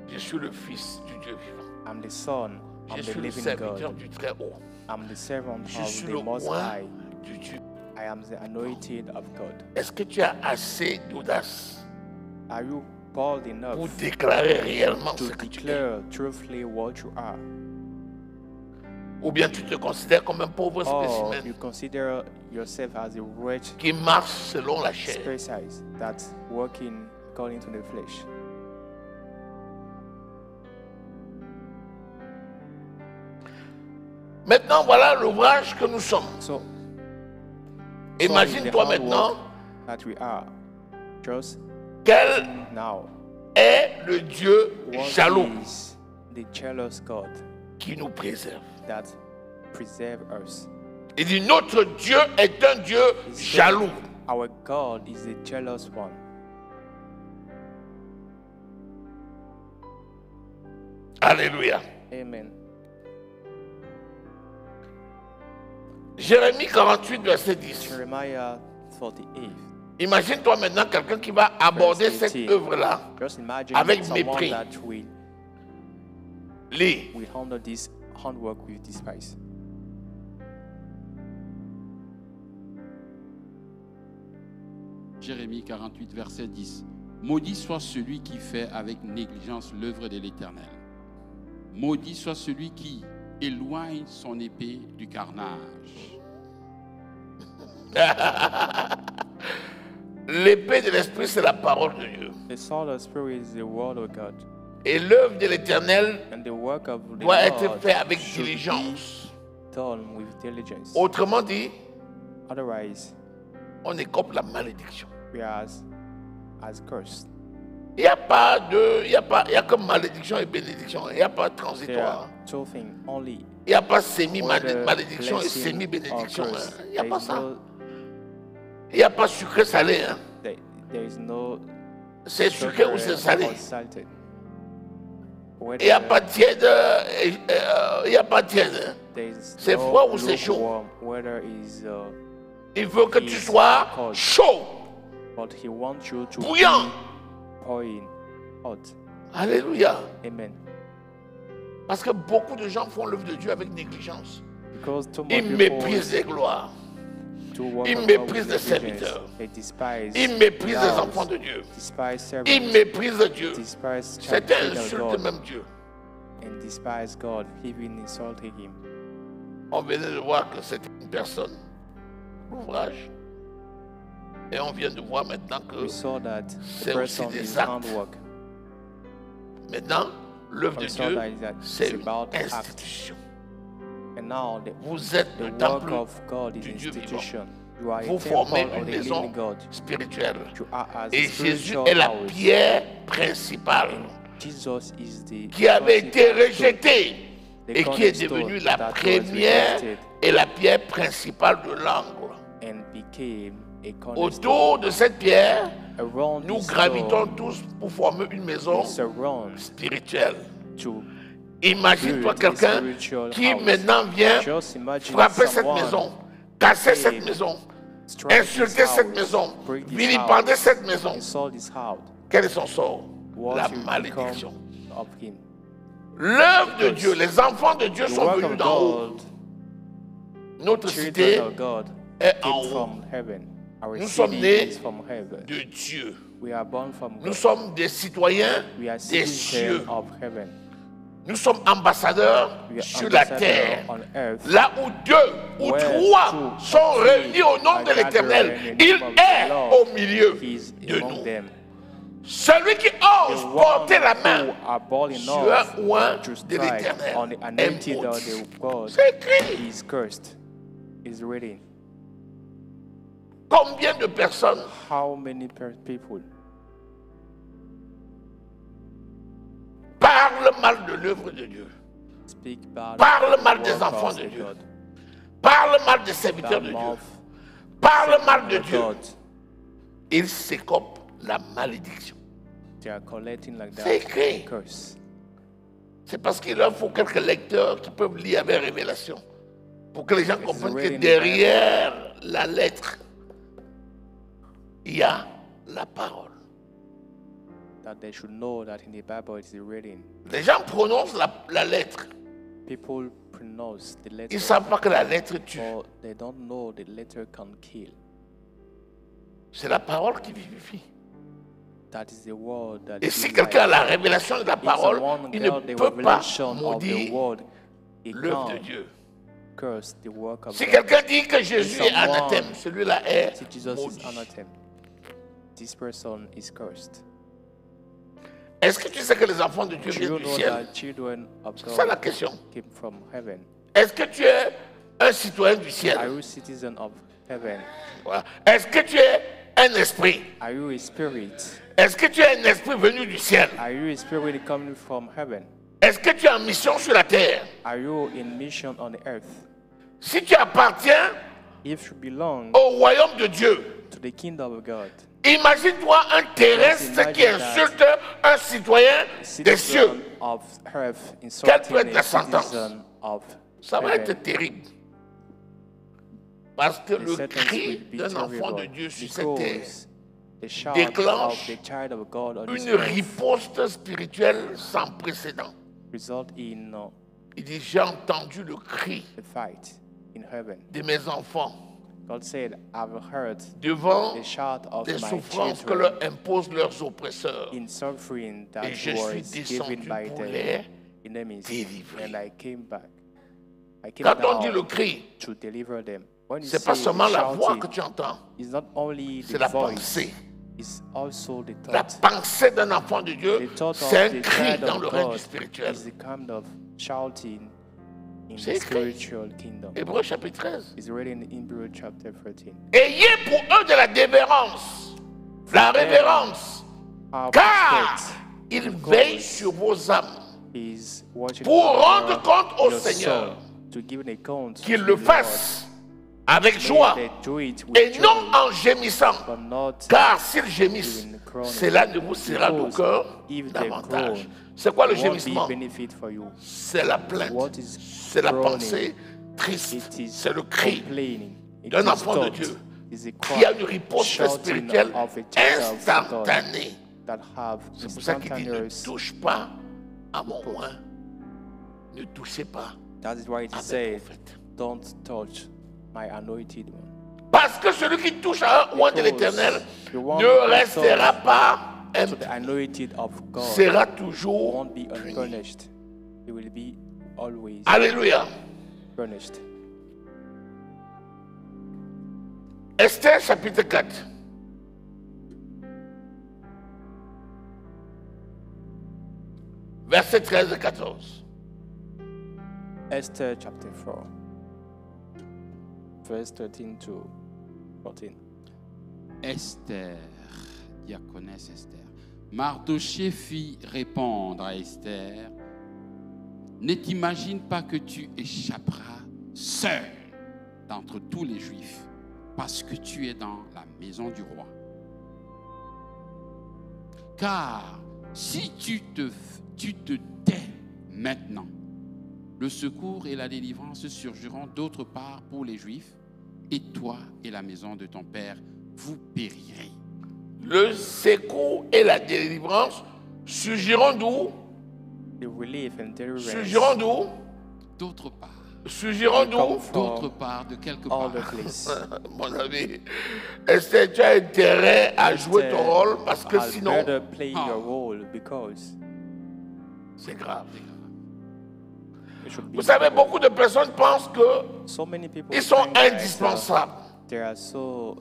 Je suis le Fils du Dieu vivant. I'm the son Je of the suis le living serviteur God. du Très-Haut. I'm the servant Je of suis the le Most roi High. du Dieu. I am the anointed of God. Est-ce que tu as assez d'audace Are you bold pour enough déclarer réellement to ce que tu es? declare truthfully what you are? Ou bien tu te considères comme un pauvre Or spécimen you consider yourself as a wretched qui marche selon la chair? species that's working according to the flesh. Maintenant, voilà l'ouvrage que nous sommes. So, Imagine-toi the maintenant hard work that we are. Just quel now, est le Dieu what jaloux is the jealous God qui nous préserve. that preserve us? Il dit notre Dieu est un Dieu jaloux. Our God is the jealous one. Alléluia. Amen. Jérémie 48, verset 10. Jeremiah 48. Imagine-toi maintenant quelqu'un qui va aborder Verse cette 18. œuvre-là. Just imagine Avec someone mépris. that will Lis. handle this handwork with despise. Jérémie 48, verset 10. Maudit soit celui qui fait avec négligence l'œuvre de l'Éternel. Maudit soit celui qui éloigne son épée du carnage. L'épée de l'esprit, c'est la parole de Dieu. The sword of the Spirit is the word of God, Et l'œuvre de l'Éternel and the work of the doit être Lord faite avec should diligence. be done with diligence. Autrement dit, Otherwise, on écope la malédiction. we are as cursed. Il n'y a pas de, il y a que malédiction et bénédiction. Il n'y a pas There transitoire. are two things only. Il n'y a pas Whether semi-malédiction et blessing or semi-bénédiction. curse. Il n'y a There pas is ça. no- Il n'y a pas sucré-salé. Hein. there is no C'est sucré ou sugar c'est salé. or salted. Il n'y a pas tiède. Il n'y a pas tiède. Hein. There is C'est no froid ou c'est chaud? lukewarm, whether is Il faut que tu It's sois cold. chaud, but he wants you to bouillant. be pouring hot. Alléluia. Amen. Parce que beaucoup de gens font l'œuvre de Dieu avec négligence. Because too much Ils people méprisent les gloires. do work ils of God méprisent with les diligence. serviteurs. They despise Ils méprisent les vows, enfants de Dieu. despise servants, Ils méprisent Dieu. despise Certains children of insultent God, même Dieu. and despise God, even insulting Him. On venait de voir que c'était une personne, l'ouvrage. Et on vient de voir maintenant que We saw that c'est the aussi person des is actes. handwork. maintenant, l'œuvre de We saw Dieu, that c'est it's une about act. institution. And now the Vous êtes le work temple of God is du Dieu vivant. institution. You are a Vous temple formez of une the maison living God. spirituelle. You are as Et a Jésus spiritual est la house. pierre principale Jesus is the qui avait été cornerstone, rejetée the et qui est cornerstone devenue la that was première rejected et la pierre principale de l'angle. and became a cornerstone. Autour de cette pierre, Around nous this gravitons stone, tous pour former une maison we surround spirituelle. to Imagine-toi build a quelqu'un spiritual qui house. maintenant vient Just imagine frapper cette someone maison, casser cette came, maison, strike insulter this cette house, maison, break this vilipender house, cette maison. insult this house. Quel est son sort? What La will malédiction. become of him? L'œuvre de Dieu, les enfants de Dieu The sont work venus of d'en haut. God, Notre cité children of God, est en came haut from heaven. Our Nous sommes city nés is from heaven. de Dieu. We are born from Nous God. sommes des citoyens We are des cieux. citizens of heaven. Nous sommes ambassadeurs We are sur la ambassadors terre. on earth. Là où deux ou Where trois two sont or three réunis au nom are de l'Éternel, gathered in the il name of est the Lord. au milieu He is de among nous. them. Celui qui ose The porter la one main who are bold sur enough un oint to de strike l'Éternel on the est anointed of maudit. the God C'est écrit. is cursed. Is written. Combien de personnes How many people parlent mal de l'œuvre de Dieu, speak bad Parle of the mal des work enfants of de the Dieu. God, parlent mal des serviteurs bad de Dieu, mouth parlent mal de of Dieu, God? ils s'écopent la malédiction. They are collecting like C'est that écrit. curse. C'est parce qu'il leur faut quelques lecteurs qui peuvent lire avec révélation pour que les gens comprennent que written in the derrière la lettre, il y a la parole. That they should know that in the Bible it is written. Les gens prononcent la lettre. People pronounce the Ils letter, ne savent pas que la lettre tue. or they don't know the letter can kill. C'est la parole qui vivifie. That is the word that Et gives si life. quelqu'un a la révélation de la If parole, someone il ne got the peut pas revelation of the maudire word, he l'œuvre de can't Dieu. curse the work of Si God. quelqu'un dit que Jésus est someone- anathème, celui-là est See, Jesus is maudit. anathema. This person is cursed. Est-ce que tu sais que les enfants de Dieu Do viennent you du know ciel? that children of C'est ça la God question. came from heaven? Est-ce que tu es un citoyen du Are ciel? you a citizen of heaven? Voilà. Est-ce que tu es un esprit? Are you a spirit? Est-ce que tu es un esprit venu du ciel? Are you a spirit coming from heaven? Est-ce que tu es en mission sur la terre? Are you in mission on the earth? Si tu appartiens If you belong au royaume de Dieu, to the kingdom of God, imagine-toi un terrestre qui insulte un citoyen des cieux. citizen of earth insulting être la a sentence? citizen of Ça va heaven. être terrible. Parce que The le sentence cri will be d'un enfant terrible de Dieu sur cette terre because the shout déclenche of the child of God on this une earth riposte spirituelle sans précédent. result in Il dit, j'ai entendu le cri a fight in heaven. de mes enfants God said, I've heard devant the shout of les my souffrances que children leur imposent leurs oppresseurs. in suffering that Et je was suis given descendu by pour the les enemies, délivrer. and I came back. I came Quand on dit down le cri, to deliver them. When you c'est pas say seulement the la voix shouting, que tu entends, it's not only c'est the la voice, pensée. it's also the La thought. pensée d'un enfant de Dieu, The thought c'est un of the cri child dans of le règne God du spirituel. is the kind of shouting in C'est the écrit. spiritual kingdom. Hébreu chapitre 13. It's written in Hebrews chapter 13. Ayez pour eux de la dévérence, la révérence, Have car respect ils because veillent sur vos âmes is watching pour over rendre compte au your Seigneur, soul, to give an account qu'ils to le the fassent avec Lord. joie May they do it with et joy, non en gémissant. but not Car s'ils gémissent, in groaning. cela ne vous sera Because d'aucun if they davantage. groan, C'est quoi le it won't be gémissement? benefit for you. C'est la plainte, What is c'est la groaning? pensée triste, It is c'est le cri complaining. It d'un is enfant de thought. Dieu It's a qui a cry, une riposte shouting spirituelle of a child of God instantanée. that have C'est pour ça qu'il dit, ne instantaneous. touche pas à mon roi. Ne touchez pas That is why it à mes says, prophètes. don't touch my anointed one. Parce que celui qui touche à un roi de l'Éternel the one ne who restera pas So the impuni, anointed of God sera toujours won't be puni. unpunished. He will be always Alléluia. punished. Esther chapitre 4. Versets 13 et 14. Esther chapter 4, verse 13 to 14. Esther, diaconesse Esther. Mardochée fit répondre à Esther, ne t'imagine pas que tu échapperas seul d'entre tous les Juifs, parce que tu es dans la maison du roi. Car si tu te tais maintenant, le secours et la délivrance surgiront d'autre part pour les Juifs, et toi et la maison de ton père, vous périrez. Le secours et la délivrance surgiront d'où? The relief and deliverance Surgiront d'où? D'autre part. Surgiront d'où? come D'autre from part, de quelque all part. the place. Mon ami, Esther, tu as intérêt à jouer ton rôle parce que I'll sinon, better play Ah. your role because c'est grave. it should be Vous savez, better. beaucoup de personnes pensent que So many people ils sont think that, indispensables. they are so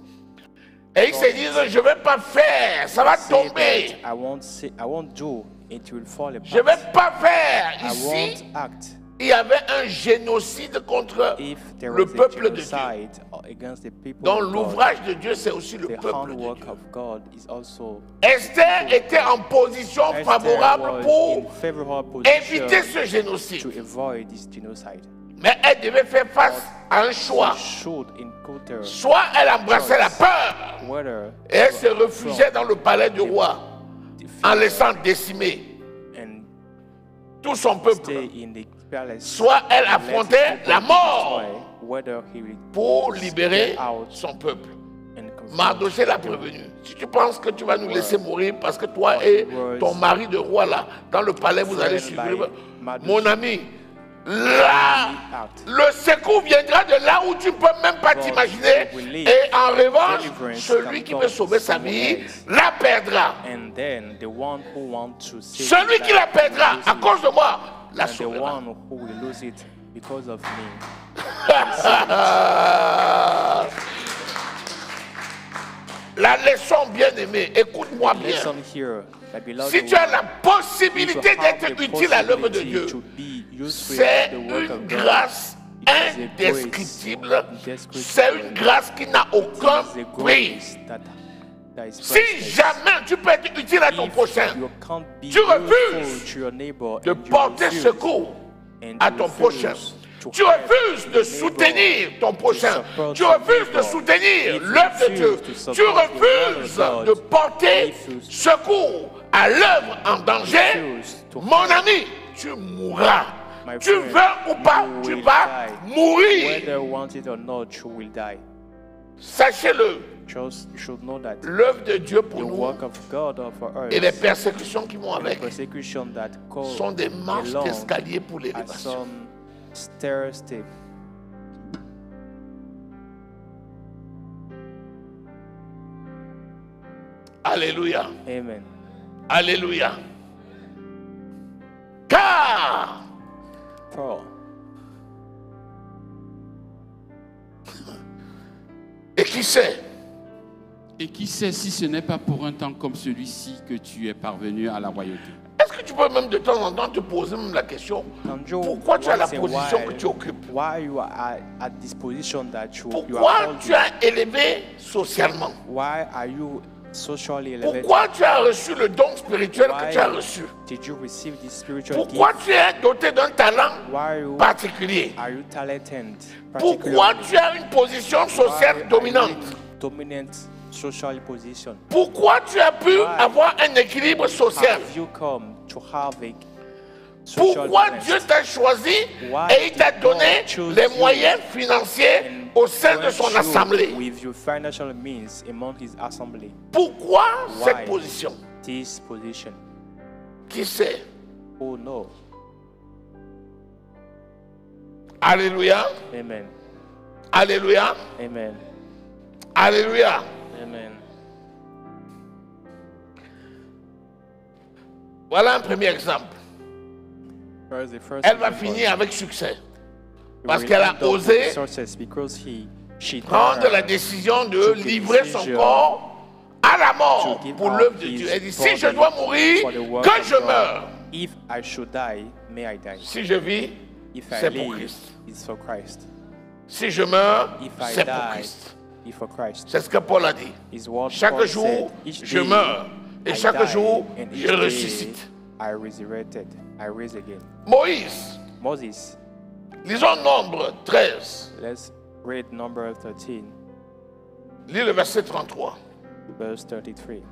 Et ils se disent, je ne vais pas faire, ça va say tomber. that I won't do, it will fall apart. Je ne vais pas faire. I Ici, won't act. il y avait un génocide contre If there le was a peuple de Dieu. genocide against the people Donc of God, l'ouvrage de Dieu, c'est aussi le the peuple de handwork Dieu. of God is also Esther était en position Esther favorable was in pour favorable éviter position ce génocide. to avoid this genocide. Mais elle devait faire face à un choix. Should encounter Soit elle embrassait la peur whether et elle se réfugiait dans le palais du roi en laissant décimer and tout son peuple. stay in the palace. Soit elle affrontait la mort Whether he will pour libérer out son peuple. and confront Mardochée l'a prévenu. Si tu penses que tu vas nous laisser mourir parce que toi et ton mari de roi là, dans le palais, vous allez survivre, mon ami, là, le secours viendra de là où tu ne peux même pas t'imaginer. Et en revanche, celui qui veut sauver sa vie la perdra. and then the one who wants to save Celui his qui la life perdra will à lose cause de moi la it, and the sauvera. one who will lose it because of me. La leçon, bien aimée, écoute-moi bien. Listen here, my beloved Si tu as la one. possibilité If you have d'être the utile à l'œuvre de possibility Dieu, to be useful c'est in the work une of God, grâce it is a grace indescriptible. indescriptible. C'est une grâce qui n'a aucun It is a prix. grace that is Si priceless. jamais tu peux être utile à ton If prochain, you can't be tu refuses useful to your neighbor de and you porter refuse secours and à you ton refuse prochain, to tu help refuses de your soutenir neighbor, ton to prochain, support tu your refuses de neighbor, soutenir if you l'œuvre de refuse Dieu, to tu support the word of refuses God, de porter if you secours à l'œuvre en danger, refuse to mon help, ami, tu mourras. my Tu friend, veux ou pas, you tu will vas die. mourir. Whether wanted or not, you will die. Sachez-le, Just you should know that l'œuvre de Dieu the pour nous work of God for us et les persécutions qui vont and the avec persecution that go sont des marches along d'escalier pour are l'élévation. some stair step. Alléluia. Amen. Alléluia. Car Paul, et qui sait, Et qui sait si ce n'est pas pour un temps comme celui-ci que tu es parvenu à la royauté. est-ce que tu peux même de temps en temps te poser même la question, can you pourquoi tu as la once in a position que while, tu occupes? why you are at this position that you are Pourquoi tu holding? as élevé socialement? Why are you socially elevated? Pourquoi tu as reçu le don spirituel que tu as reçu? Did you receive this spiritual Pourquoi gift? tu es doté d'un talent Why particulier? are you talented? Pourquoi tu as une position sociale dominante? Dominant social position. Pourquoi tu as pu avoir un équilibre social? Have you come to have a social Pourquoi balance? Dieu t'a choisi Why et il t'a did donné God choose les you moyens financiers and au sein de grant son you assemblée? with your financial means among his assembly? Pourquoi Why cette position? this position? Qui sait? Oh no. Alléluia. Amen. Alléluia. Amen. Alléluia. Amen. Voilà un premier exemple. Here's the first Elle va example. finir avec succès. We Parce will qu'elle a end up with osé success because she prendre dared la décision de took the livrer son decision corps à la mort to give pour up l'œuvre de his Dieu. Elle dit, si body je dois mourir, for the work que of je God. meure. If I should die, may I die. Si je vis, If I c'est pour live, Christ. it's for Christ. Si je meurs, If I c'est pour die, Christ. it's for Christ. C'est ce que Paul a dit. Is what Chaque Paul jour, said. Each je day, meurs. Et I chaque die, jour, and je each day, ressuscite. I resurrected. I rise again. Moïse, Moses, lisons Nombre 13. let's read number 13, Lis le verset 33. verse 33.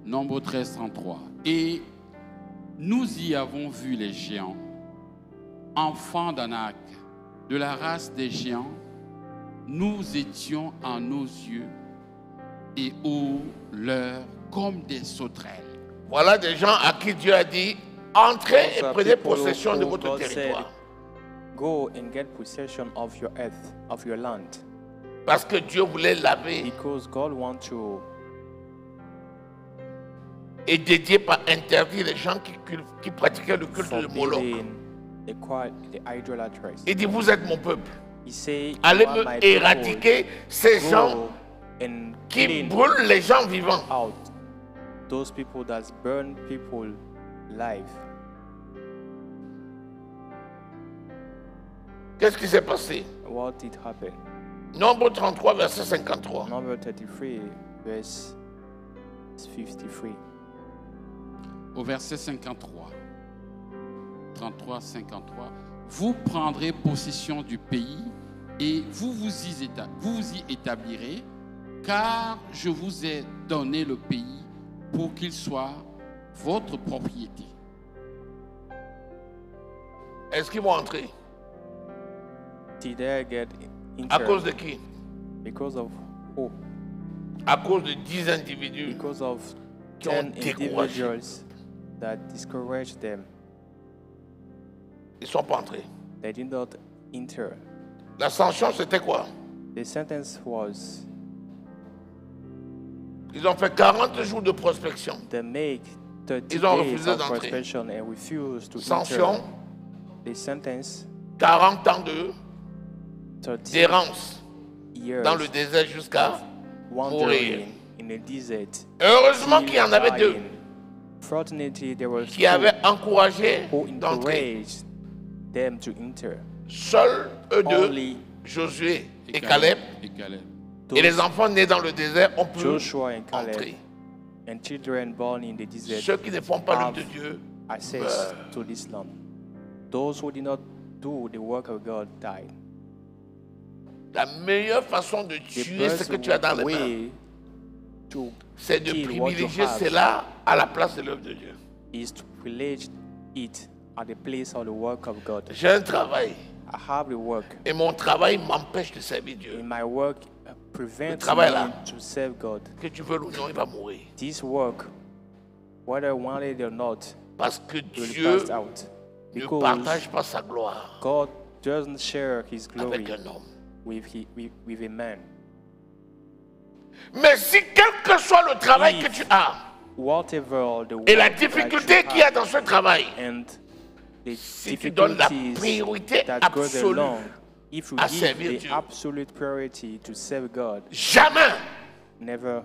Nombre 13, 33. Et nous y avons vu les géants, enfants d'Anak, de la race des géants. Nous étions à nos yeux et aux leurs comme des sauterelles. Voilà des gens à qui Dieu a dit, entrez et Those are prenez people possession de who votre God territoire. said, go and get possession of your earth, of your land. Parce que Dieu voulait laver Because God wants to et dédier par interdire les gens qui pratiquaient le culte de Moloch. forbidden the idolatry. Il dit, vous êtes mon peuple. He said, Allez you are my me people. éradiquer ces gens Go and qui clean brûlent les gens vivants. out those people that burn people life. Qu'est-ce qui s'est passé? What did happen? Nombre 33, verset 53. Number 33, verse 53. Au verset 53. 33, 53. Vous prendrez possession du pays et vous vous y établirez, car je vous ai donné le pays pour qu'il soit votre propriété. Est-ce qu'ils vont entrer? Did they get À cause entered? de qui? Because of who? À cause de 10 individus Because of qui ont 10 découragé. individuals that discouraged them. Ils ne sont pas entrés. They did not enter. La sanction, c'était quoi? The sentence was Ils ont fait 40 jours de prospection. they make 30 Ils ont days refusé of d'entrer. prospection and refused to Sanction, enter. The sentence, 40 ans de 13 d'errance years dans le désert jusqu'à mourir. wandering in the desert. Heureusement qu'il y en avait deux dying. Fortunately, there was qui avaient encouragé who d'entrer. encouraged them to enter. Seuls eux deux, Only Josué et Caleb, Et Caleb. et les enfants nés dans le désert ont pu Joshua and Caleb entrer. and children born in the desert Ceux qui ne font pas l'œuvre have de Dieu, access to this land. Those who did not do the work of God died. la meilleure façon de The tuer ce que tu as dans best les mains, way to c'est de kill what you privilégier have cela à la place de l'œuvre de Dieu. is to privilege it at the place of the work of God. J'ai un travail I have the work. et mon travail m'empêche de servir Dieu. In my work, prevents travail me là. to serve God. Que tu veux ou non, il va mourir. This work, whether wanted or not, Parce que will Dieu pass out. ne Because partage pas sa gloire God doesn't share His glory avec un homme. with a man. Mais si quel que soit le travail If que tu as Whatever the et la work that difficulté you qu'il y a have dans ce travail, and the si tu donnes la difficulties priorité that goes absolue along, if you à give servir the Dieu, absolute priority to serve God, jamais never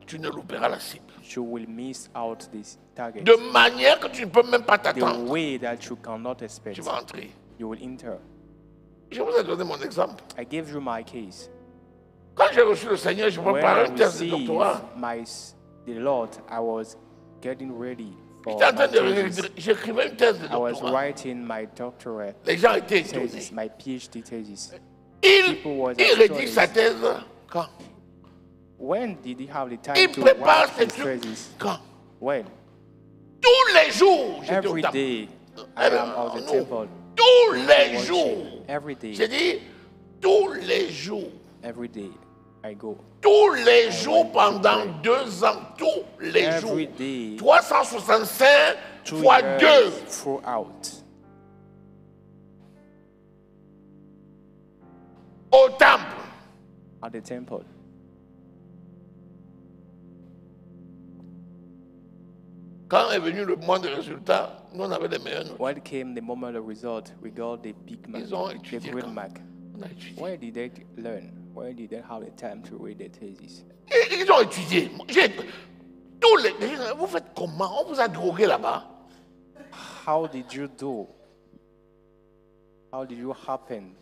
tu ne louperas la cible. you will miss out this target. De manière que tu ne peux même pas The t'attendre, way that you cannot expect, tu vas entrer. you will enter. Je vous ai donné mon exemple. I gave you my case. Quand j'ai reçu le Seigneur, je When préparais I un test de received doctorat. the Lord, I was getting ready for J'étais en my train de thesis. j'écrivais une thèse de I was doctorat. writing my doctorate Les gens étaient thesis, étonnés. my PhD thesis. Il People was rédige astonished. sa thèse quand? When did he have the time Il to prépare write ses his trucs thesis? quand? When? Tous les jours, j'étais au Every temple. day I am at the Non, temple. tous les watching. jours. Every day, J'ai dit tous les jours. every day I go. Tous les jours pendant 2 ans. Tous les Every jours. day, 365 2 fois 2. years throughout. Au temple. At the temple. Quand est venu le mois de résultats, nous on avait les meilleurs notes. When came the moment of result, we got the big mark, Ils ont the étudié great quand? mark. On a étudié. Where did they learn? Where did they have the time to read the thesis? Et ils ont étudié. Tous les, vous faites comment? On vous a drogué là-bas. How did you do? How did you happen?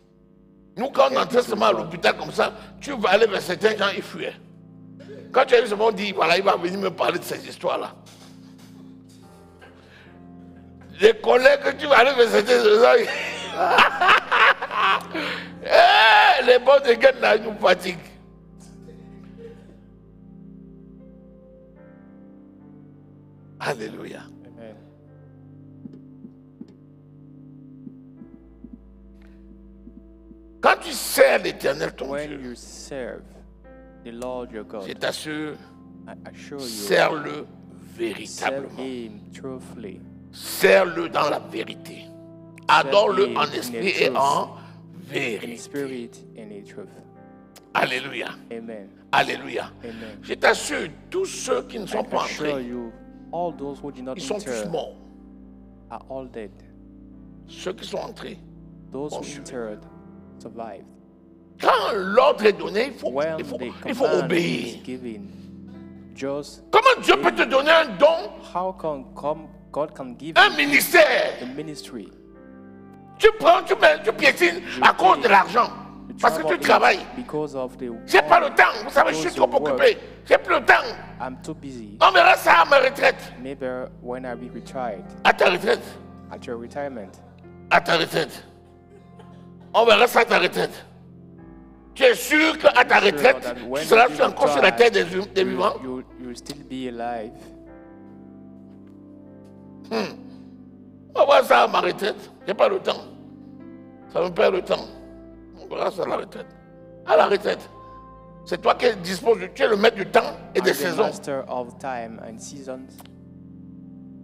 Nous, quand on entrait seulement à l'hôpital comme ça, tu vas aller vers certains gens, ils fuyaient. Quand tu as eu ce monde, dit, voilà, il va venir me parler de ces histoires-là. Les collègues que tu vas aller vers certains gens, les bons de gueule là, nous fatiguent. Alléluia. Amen. Quand tu sers l'Éternel, ton When Dieu, you serve the Lord your je God, t'assure, I assure you, sers-le serve véritablement. Him truthfully. Sers-le dans la vérité. Adore-le Serve en him esprit in the et truth. en In vérité. spirit and in truth. Alléluia. Amen. Alléluia. Amen. Je t'assure, tous ceux qui ne sont I pas assure entrés, you, all those who did not ils sont tous enter morts. are all dead. Ceux qui sont entrés. Those who Ensuite. entered survived. Quand l'ordre est donné, il faut When the il faut command obéir. is given, just Comment Dieu peut te donner un don, how can God can give un you ministère? a ministry? Tu prends, tu piétines à cause de l'argent. You Parce que travel tu travailles. in because of the J'ai pas le temps. Vous savez, je suis Because trop you work. occupé. J'ai plus le temps. I'm too busy. On verra ça à ma retraite. Maybe when I be retired, À ta retraite. at your retirement, À ta retraite. On verra ça à ta retraite. Tu es sûr qu'à ta sure retraite, that tu when seras you encore sur la retire, terre des vivants? you'll still be alive. On va voir ça à ma retraite. J'ai pas le temps. Ça me perd le temps. On verra ça à la retraite. À la retraite. C'est toi qui disposes, tu es le maître du temps et I'm des the saisons. master of time and seasons.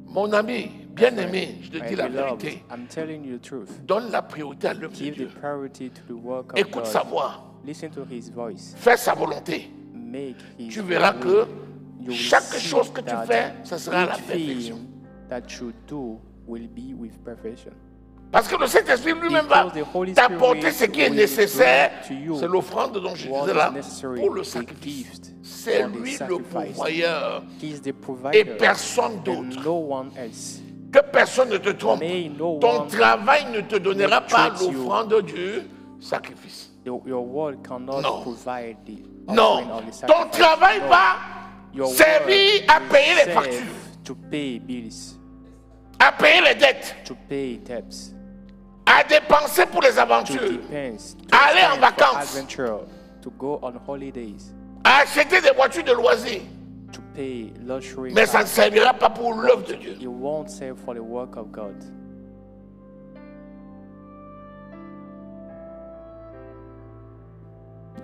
Mon ami, bien-aimé, je te dis My la beloved, vérité. I'm telling you the truth. Donne la priorité à l'œuvre de Give Dieu. the priority to the work of Écoute sa God. voix. Listen to His voice. Fais sa volonté. Make His Tu verras will. que You will chaque see chose que tu that fais, ça sera à la each perfection. thing that you do will be with perfection. Parce que le Saint-Esprit lui-même va Because the Holy t'apporter ce Spirit qui est will nécessaire. bring to you C'est l'offrande dont je what disais is là necessary, pour le the sacrifice. gift C'est for the lui le sacrifice. pourvoyeur He is the et provider personne and d'autre. no one else. Que personne ne te trompe. May no Ton one travail ne te donnera pas trick you. l'offrande du sacrifice. Your word cannot Non. provide the Non, offering of the ton sacrifice. travail No. va Your servir word à payer les serve factures, to pay bills, à payer les dettes, to pay debts, à dépenser pour les to aventures, depends, to aller en spend for vacances, adventure, to go on holidays, à acheter des voitures de loisirs. to pay luxury Mais ça ne cars. servira pas pour l'œuvre de Dieu. It won't serve for the work of God.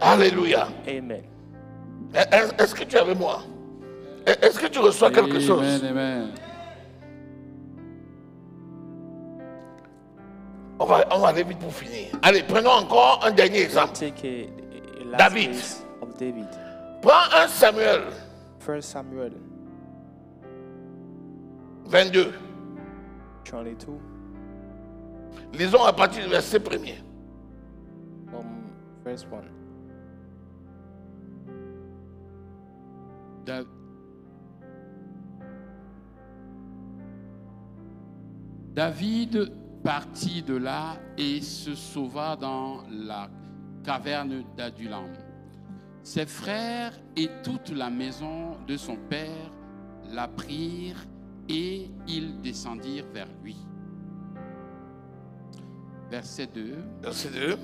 Alléluia. Amen. Est-ce que tu es avec moi? Est-ce que tu reçois quelque chose? Amen, amen. On va aller vite pour finir. Allez, prenons encore un dernier exemple. Take a last David. case of David. Prends 1 Samuel 1 Samuel 22. 22, Lisons à partir du verset 1er. verse 1. Da- David partit de là et se sauva dans la caverne d'Adulam. Ses frères et toute la maison de son père l'apprirent et ils descendirent vers lui. Verset 2. Verset 2.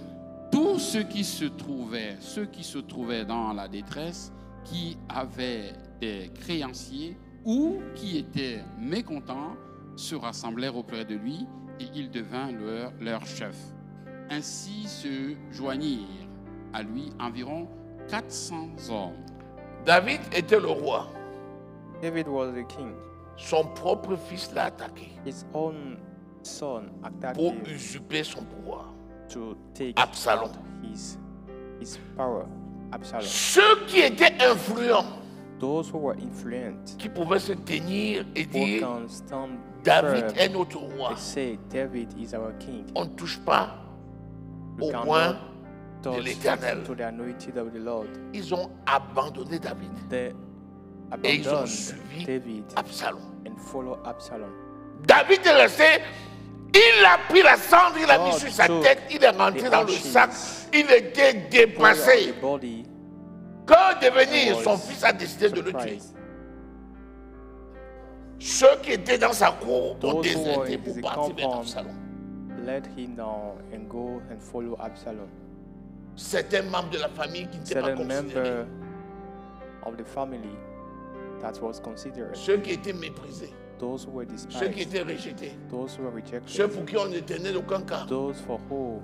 Tous ceux qui se trouvaient dans la détresse, qui avaient des créanciers ou qui étaient mécontents, se rassemblèrent auprès de lui et il devint leur chef. Ainsi se joignirent à lui environ 400 hommes. David était le roi. David was the king. Son propre fils l'a attaqué His own son attacked pour him usurper son pouvoir. to take Absalom. out his power. Absalom. Ceux qui étaient influents, Those who were influent, qui pouvaient se tenir et who dire can stand David firm, est notre roi. they say David is our king. On ne touche pas We au cannot point de touch l'Éternel. to the anointed of the Lord. Ils ont abandonné David They et ils ont abandoned suivi David Absalom. and follow Absalom. David est resté, il a pris la cendre, il a mis God sur sa took tête, il est rentré the dans le ashes, sac, il était Put dépassé. on the body Que devenir? was Son fils a décidé de le tuer. surprised. Ceux qui étaient dans sa cour ont Those who were déserté in pour the partir vers compound Absalom. let him down and go and follow Absalom. Certains membres de la famille qui n'étaient pas Certain considérés. member of the family that was considered, Ceux qui étaient méprisés. those who were Ceux qui despised, étaient rejetés. those who were Ceux rejected, pour qui on ne tenait d'aucun cas. those for who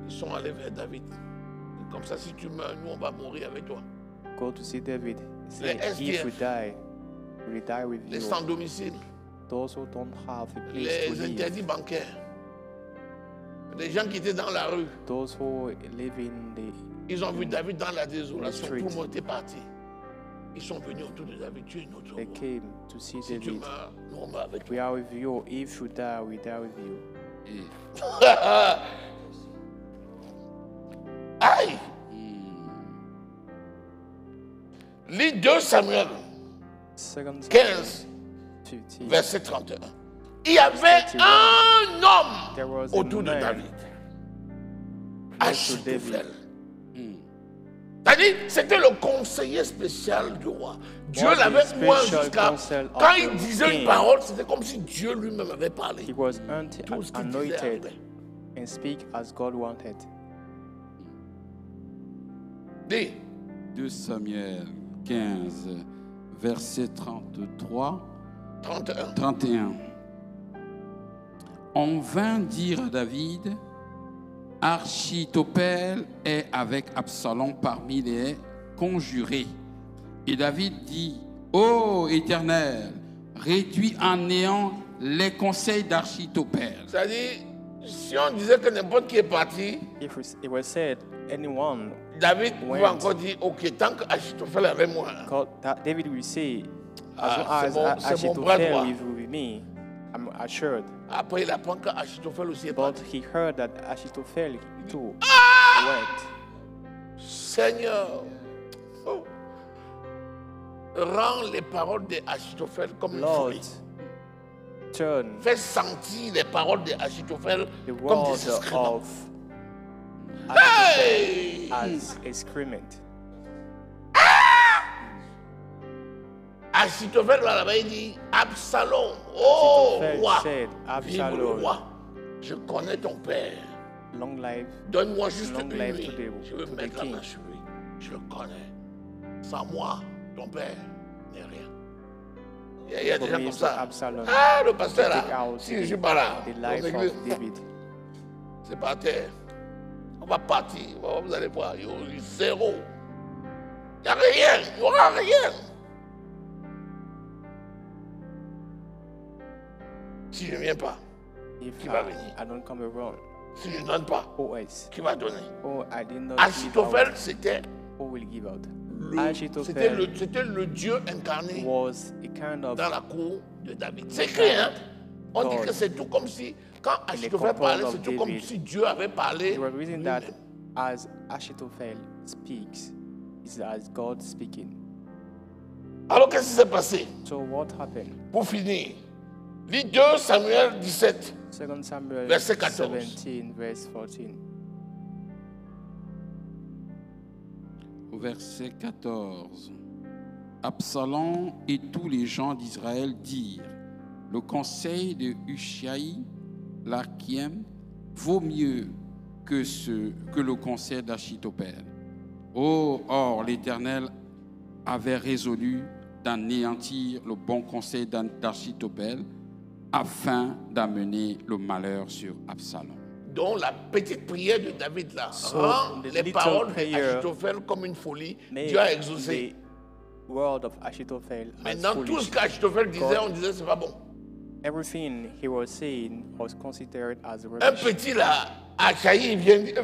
Ils sont allés vers David. Comme ça, si tu meurs, nous, on va mourir avec toi. go to see David. Say, Les if SDF. we die, we die with Les you. sans domicile. Those who don't have a place Les to live, interdits bancaires. Les gens qui étaient dans la rue. those who live in the Ils ont vu David dans la désolation. street. Tout le monde était parti. Ils sont venus autour de David. Tu es notre they roi. came to see Si tu David. meurs, nous, on meurt avec toi. We are with you. If you die, we die with you. Et Aïe! Lis 2 Samuel 2 Samuel 15, 15. verset 31. Il y avait un homme There was a autour de man David. close to Achitophel. David. C'est-à-dire, c'était le conseiller spécial du roi. Dieu Was the l'avait oint special jusqu'à... counsel of Quand il the disait une king. parole, c'était comme si Dieu lui-même avait parlé. He was Tout ce qu'il disait anointed arrivait. and speak as God wanted. Dis, 2 Samuel 15, verset 33, 31. 31. On vint dire à David, Achitophel est avec Absalom parmi les conjurés. Et David dit, ô Éternel, réduis en néant les conseils d'Achitophel. C'est-à-dire, si on disait que n'importe qui est parti, If it was said, anyone, David pouvait Went. encore dire, ok, tant que Achitophel est avec moi, David will say, Ah, as c'est mon- long c'est as mon bras droit. Achitophel is with me, assured. Après, il apprend qu'Achitophel aussi est But parti. he heard that Achitophel too went. Seigneur, oh, rends les paroles d'Achitophel comme une Lord, folie. turn Fais sentir les paroles d'Achitophel the comme word des excréments. of Hey! as excrement. Achitophel là-bas, il dit Absalom, oh Achitophel roi, said, vive le Absalom, roi. Je connais ton père. long life, Donne-moi juste long une life nuit. to the- Je veux to the mettre la king. main sur lui. Je le connais. Sans moi, ton père n'est rien. Il y a des for gens me, comme so ça. Absalom, Ah, le pasteur take là, out si je ne suis pas là, the ton life église, of David. c'est par terre. On va partir. Vous allez voir, il y a zéro. Il n'y a rien. Il n'y aura rien. Si je ne viens pas, If Qui va venir? I don't come around, si je ne donne pas, who else? qui va donner? Oh, I did not give Achitophel, out. c'était Who will give out? le, Achitophel c'était le Dieu incarné was a kind of dans la cour de David. C'est écrit, hein? On dit God. que c'est tout comme si, quand In the Achitophel compound parlait, of c'est tout comme David. si Dieu avait parlé. the reason lui-même. that as Achitophel speaks is as God speaking. Alors qu'est-ce qui s'est passé? So what happened? Pour finir, lis 2 Samuel 17. 2 Samuel Verset 14. 17, verse 14. Au verset 14. Absalom et tous les gens d'Israël dirent: le conseil de Hushaï, l'Archiem, vaut mieux que le conseil d'Achitophel. Or, l'Éternel avait résolu d'anéantir le bon conseil d'Achitophel afin d'amener le malheur sur Absalom. Donc la petite prière de David là, So, rend the les little paroles prayer d'Achitophel comme une folie. Made Dieu a exaucé. the word of Achitophel as Maintenant, tout foolish. ce qu'Achitophel disait, on disait c'est pas bon. Everything he was saying was considered as Un rubbish. petit là, Achaï, il vient dire.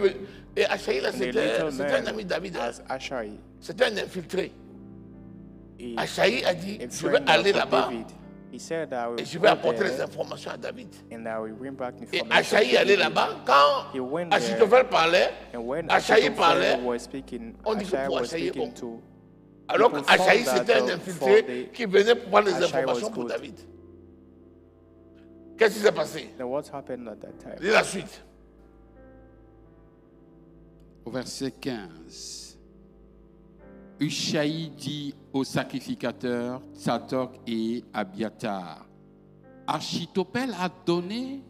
Et Achaï là, And the c'était little un man, ami de David. hein. as Ashai, C'était un infiltré. a Achaï a dit, je vais friend aller of là-bas David, he said, I will et je go vais apporter les there informations à David. and I will bring back Et information. Achaï to allait David. là-bas. Quand He went there, Achitophel parlait, and when Achaï Achitophel parlait, was speaking, on dit que Ashai pour was Achaï est speaking bon. to. alors que people found Achaï that c'était un for infiltré the- qui venait pour prendre les Achai was informations pour good. David. Qu'est-ce qui s'est passé? Then what happened at that time? Lis la suite. Au verset 15. Hushaï dit aux sacrificateurs Tsadok et Abiatar: Achitophel a donné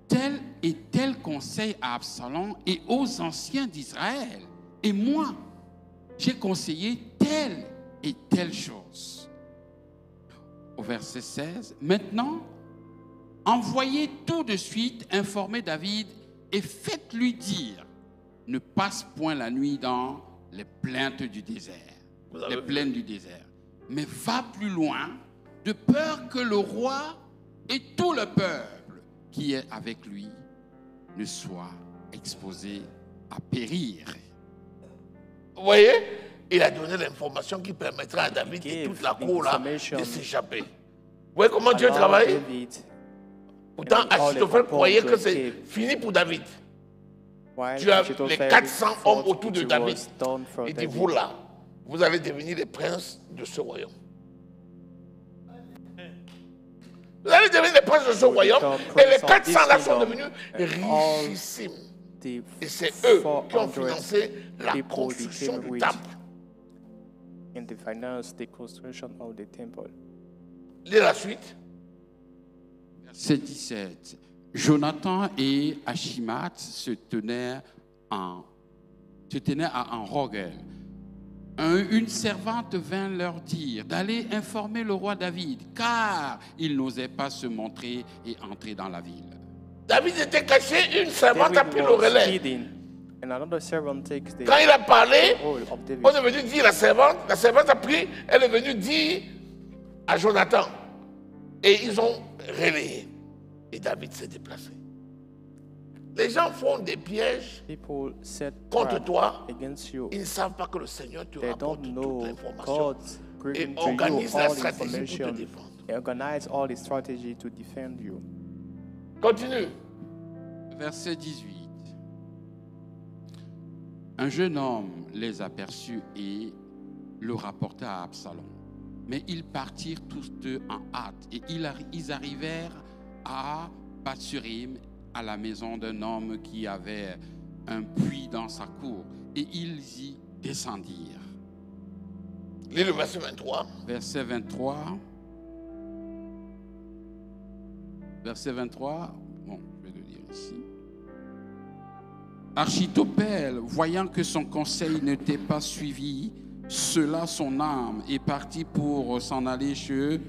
tel et tel conseil à Absalom et aux anciens d'Israël. Et moi, j'ai conseillé telle et telle chose. Au verset 16. Maintenant, envoyez tout de suite informer David et faites-lui dire: ne passe point la nuit dans les plaintes du désert, les plaines du désert, mais va plus loin, de peur que le roi et tout le peuple qui est avec lui ne soient exposés à périr. Vous voyez, il a donné l'information qui permettra à David et Give toute la the cour là information. de s'échapper. Vous voyez comment Dieu Allow travaille? David, Pourtant, and all the Achitophel people croyait to que c'est escape. fini pour David. while Tu as Achitophel les 400 hommes thought autour de it David. was done for Il dit, David. vous là, vous allez devenir les princes de ce royaume. Vous allez devenir les princes de ce royaume. Et les 400 là sont devenus richissimes. The Et c'est eux qui ont 400 financé la people construction became du rich temple. and they financed the construction of the temple. Lis la suite. Verset 17. Jonathan et Achimat se tenaient à Enrogel. Une servante vint leur dire d'aller informer le roi David, car il n'osait pas se montrer et entrer dans la ville. David était caché, une servante a pris David le was relais. hidden, and another servant takes the Quand il a parlé, role of David. on est venu dire la servante a pris, elle est venue dire à Jonathan. Et ils ont relayé. Et David s'est déplacé. Les gens font des pièges People set contre trap toi. against you. Ils ne savent pas que le Seigneur te They rapporte don't toute know l'information God's et bringing to organise you la all stratégie pour te information défendre. He organized all the strategy to defend you. Continue. Verset 18. Un jeune homme les aperçut et le rapporta à Absalom. Mais ils partirent tous deux en hâte et ils arrivèrent à Bath-Surim, à la maison d'un homme qui avait un puits dans sa cour, et ils y descendirent. Lis le verset 23. Verset 23. Verset 23. Bon, je vais le lire ici. Achitophel, voyant que son conseil n'était pas suivi, sela son âme et partit pour s'en aller chez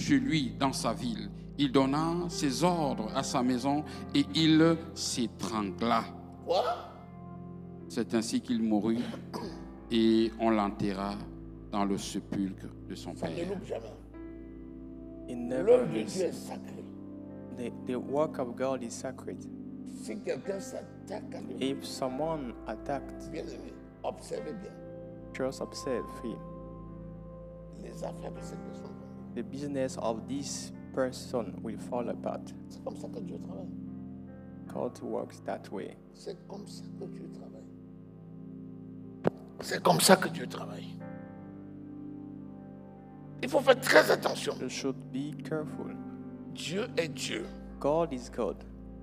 lui dans sa ville. Il donna ses ordres à sa maison et il s'étrangla. Quoi? C'est ainsi qu'il mourut et on l'enterra dans le sépulcre de son Ça ne père. loupe jamais. It never L'œuvre de is. Dieu est sacrée. The work of God is sacred. Si quelqu'un s'attaque à l'œuvre, If someone attacked, bien aimé, observez bien. just observe him. Les affaires de cette personne. The business of this person will fall apart. C'est comme ça que Dieu travaille. God works that way. C'est comme ça que Dieu travaille. C'est comme ça que Dieu travaille. Il faut faire très attention. You should be careful. Dieu est Dieu. God is God.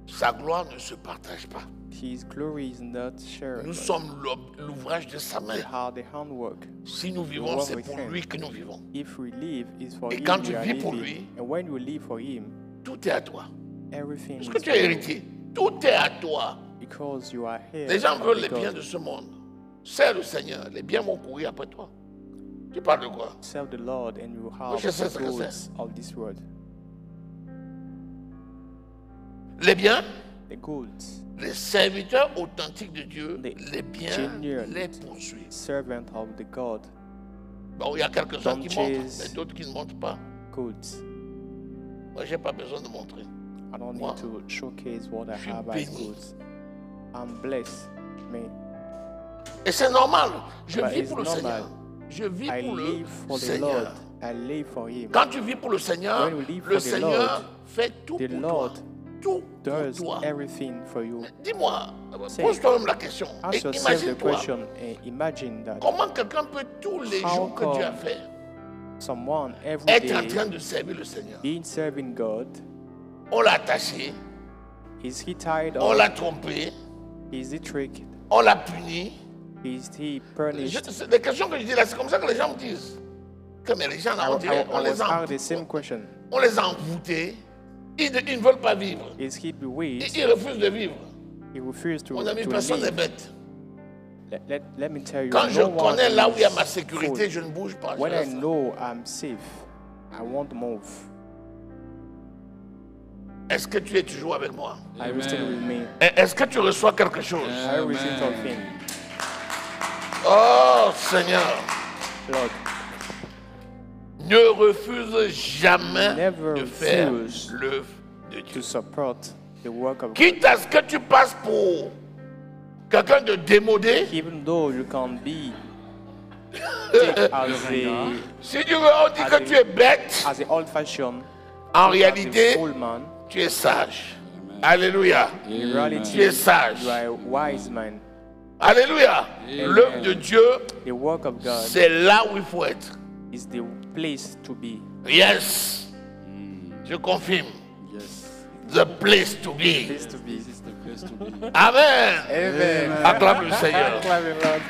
Sa gloire ne se partage pas. His glory is not shared. Nous sommes l'ouvrage de sa main. We are the handwork. Si nous vivons, c'est pour lui que nous vivons. If we live, it's for Et him. quand we tu are vis pour living. lui, And when you live for him, Tout est à toi. everything Parce is que tu for es you. héritier. Tout est à toi. Because you are here. Les gens of veulent les God. biens de ce monde. Sers le Seigneur. Les biens vont courir après toi. Tu parles de quoi? Serve the Lord and you have je sais ce the que goods of this world. Les biens, The goods, les serviteurs authentiques de Dieu, The les biens genuine les poursuivent. servant of the God, Bon, il y a quelques-uns Don't qui montrent, chase. mais d'autres qui ne montrent pas. goods. Moi, je n'ai pas besoin de montrer. I don't Moi, need to showcase what I je suis have as béni. goods. I'm blessed. Me. Et c'est normal. Je But vis it's pour le normal. Seigneur. Je vis I pour le live for the Seigneur. Lord. I live for Him. Quand tu vis pour le Seigneur, When you live le for the Seigneur Lord, fait tout the pour Lord toi. Tout pour Does toi. everything for you. Dis-moi, Say, pose-toi-même la question. Et Ask yourself the imagine-toi, question and imagine that comment quelqu'un peut tous les How jours que Dieu a come fait someone every être en day train de servir le Seigneur. being serving God, On l'a attaché, is he tired on of? l'a trompé, Is he tricked? on l'a puni. Is he punished? C'est des questions que je dis là, c'est comme ça que les gens me disent. Que mais les gens là, on dirait, on I les was a, asked the same question. on les a envoûtés. Ils ne veulent pas vivre. Is he bewitched? Ils refusent de vivre. He refused to, Mon ami, to personne n'est live. bête. Let me tell you, Quand je no one connais là où il y a ma is sécurité, fooled. je ne bouge pas. je When I reste là. know I'm safe, I won't move. Est-ce que tu es toujours avec moi? I will still with me. Est-ce que tu reçois quelque chose? I receive of him. Oh Seigneur, Lord, ne refuse jamais Never de faire refuse l'œuvre de to Dieu. support the work of God. Quitte à ce que tu passes pour quelqu'un de démodé, Even though you can be take si tu veux, on dit que tu es bête, as a old-fashioned, en as a réalité, old man, tu es sage. Alléluia. in reality, Tu es sage. you are a wise man. Alléluia. L'œuvre de Dieu, The work of God c'est là où il faut être. is the place to be. Yes. Je confirme. Yes. The place to be. Place to be. This is the place to be. Amen. Amen. Acclame le Seigneur. Acclaim the Lord.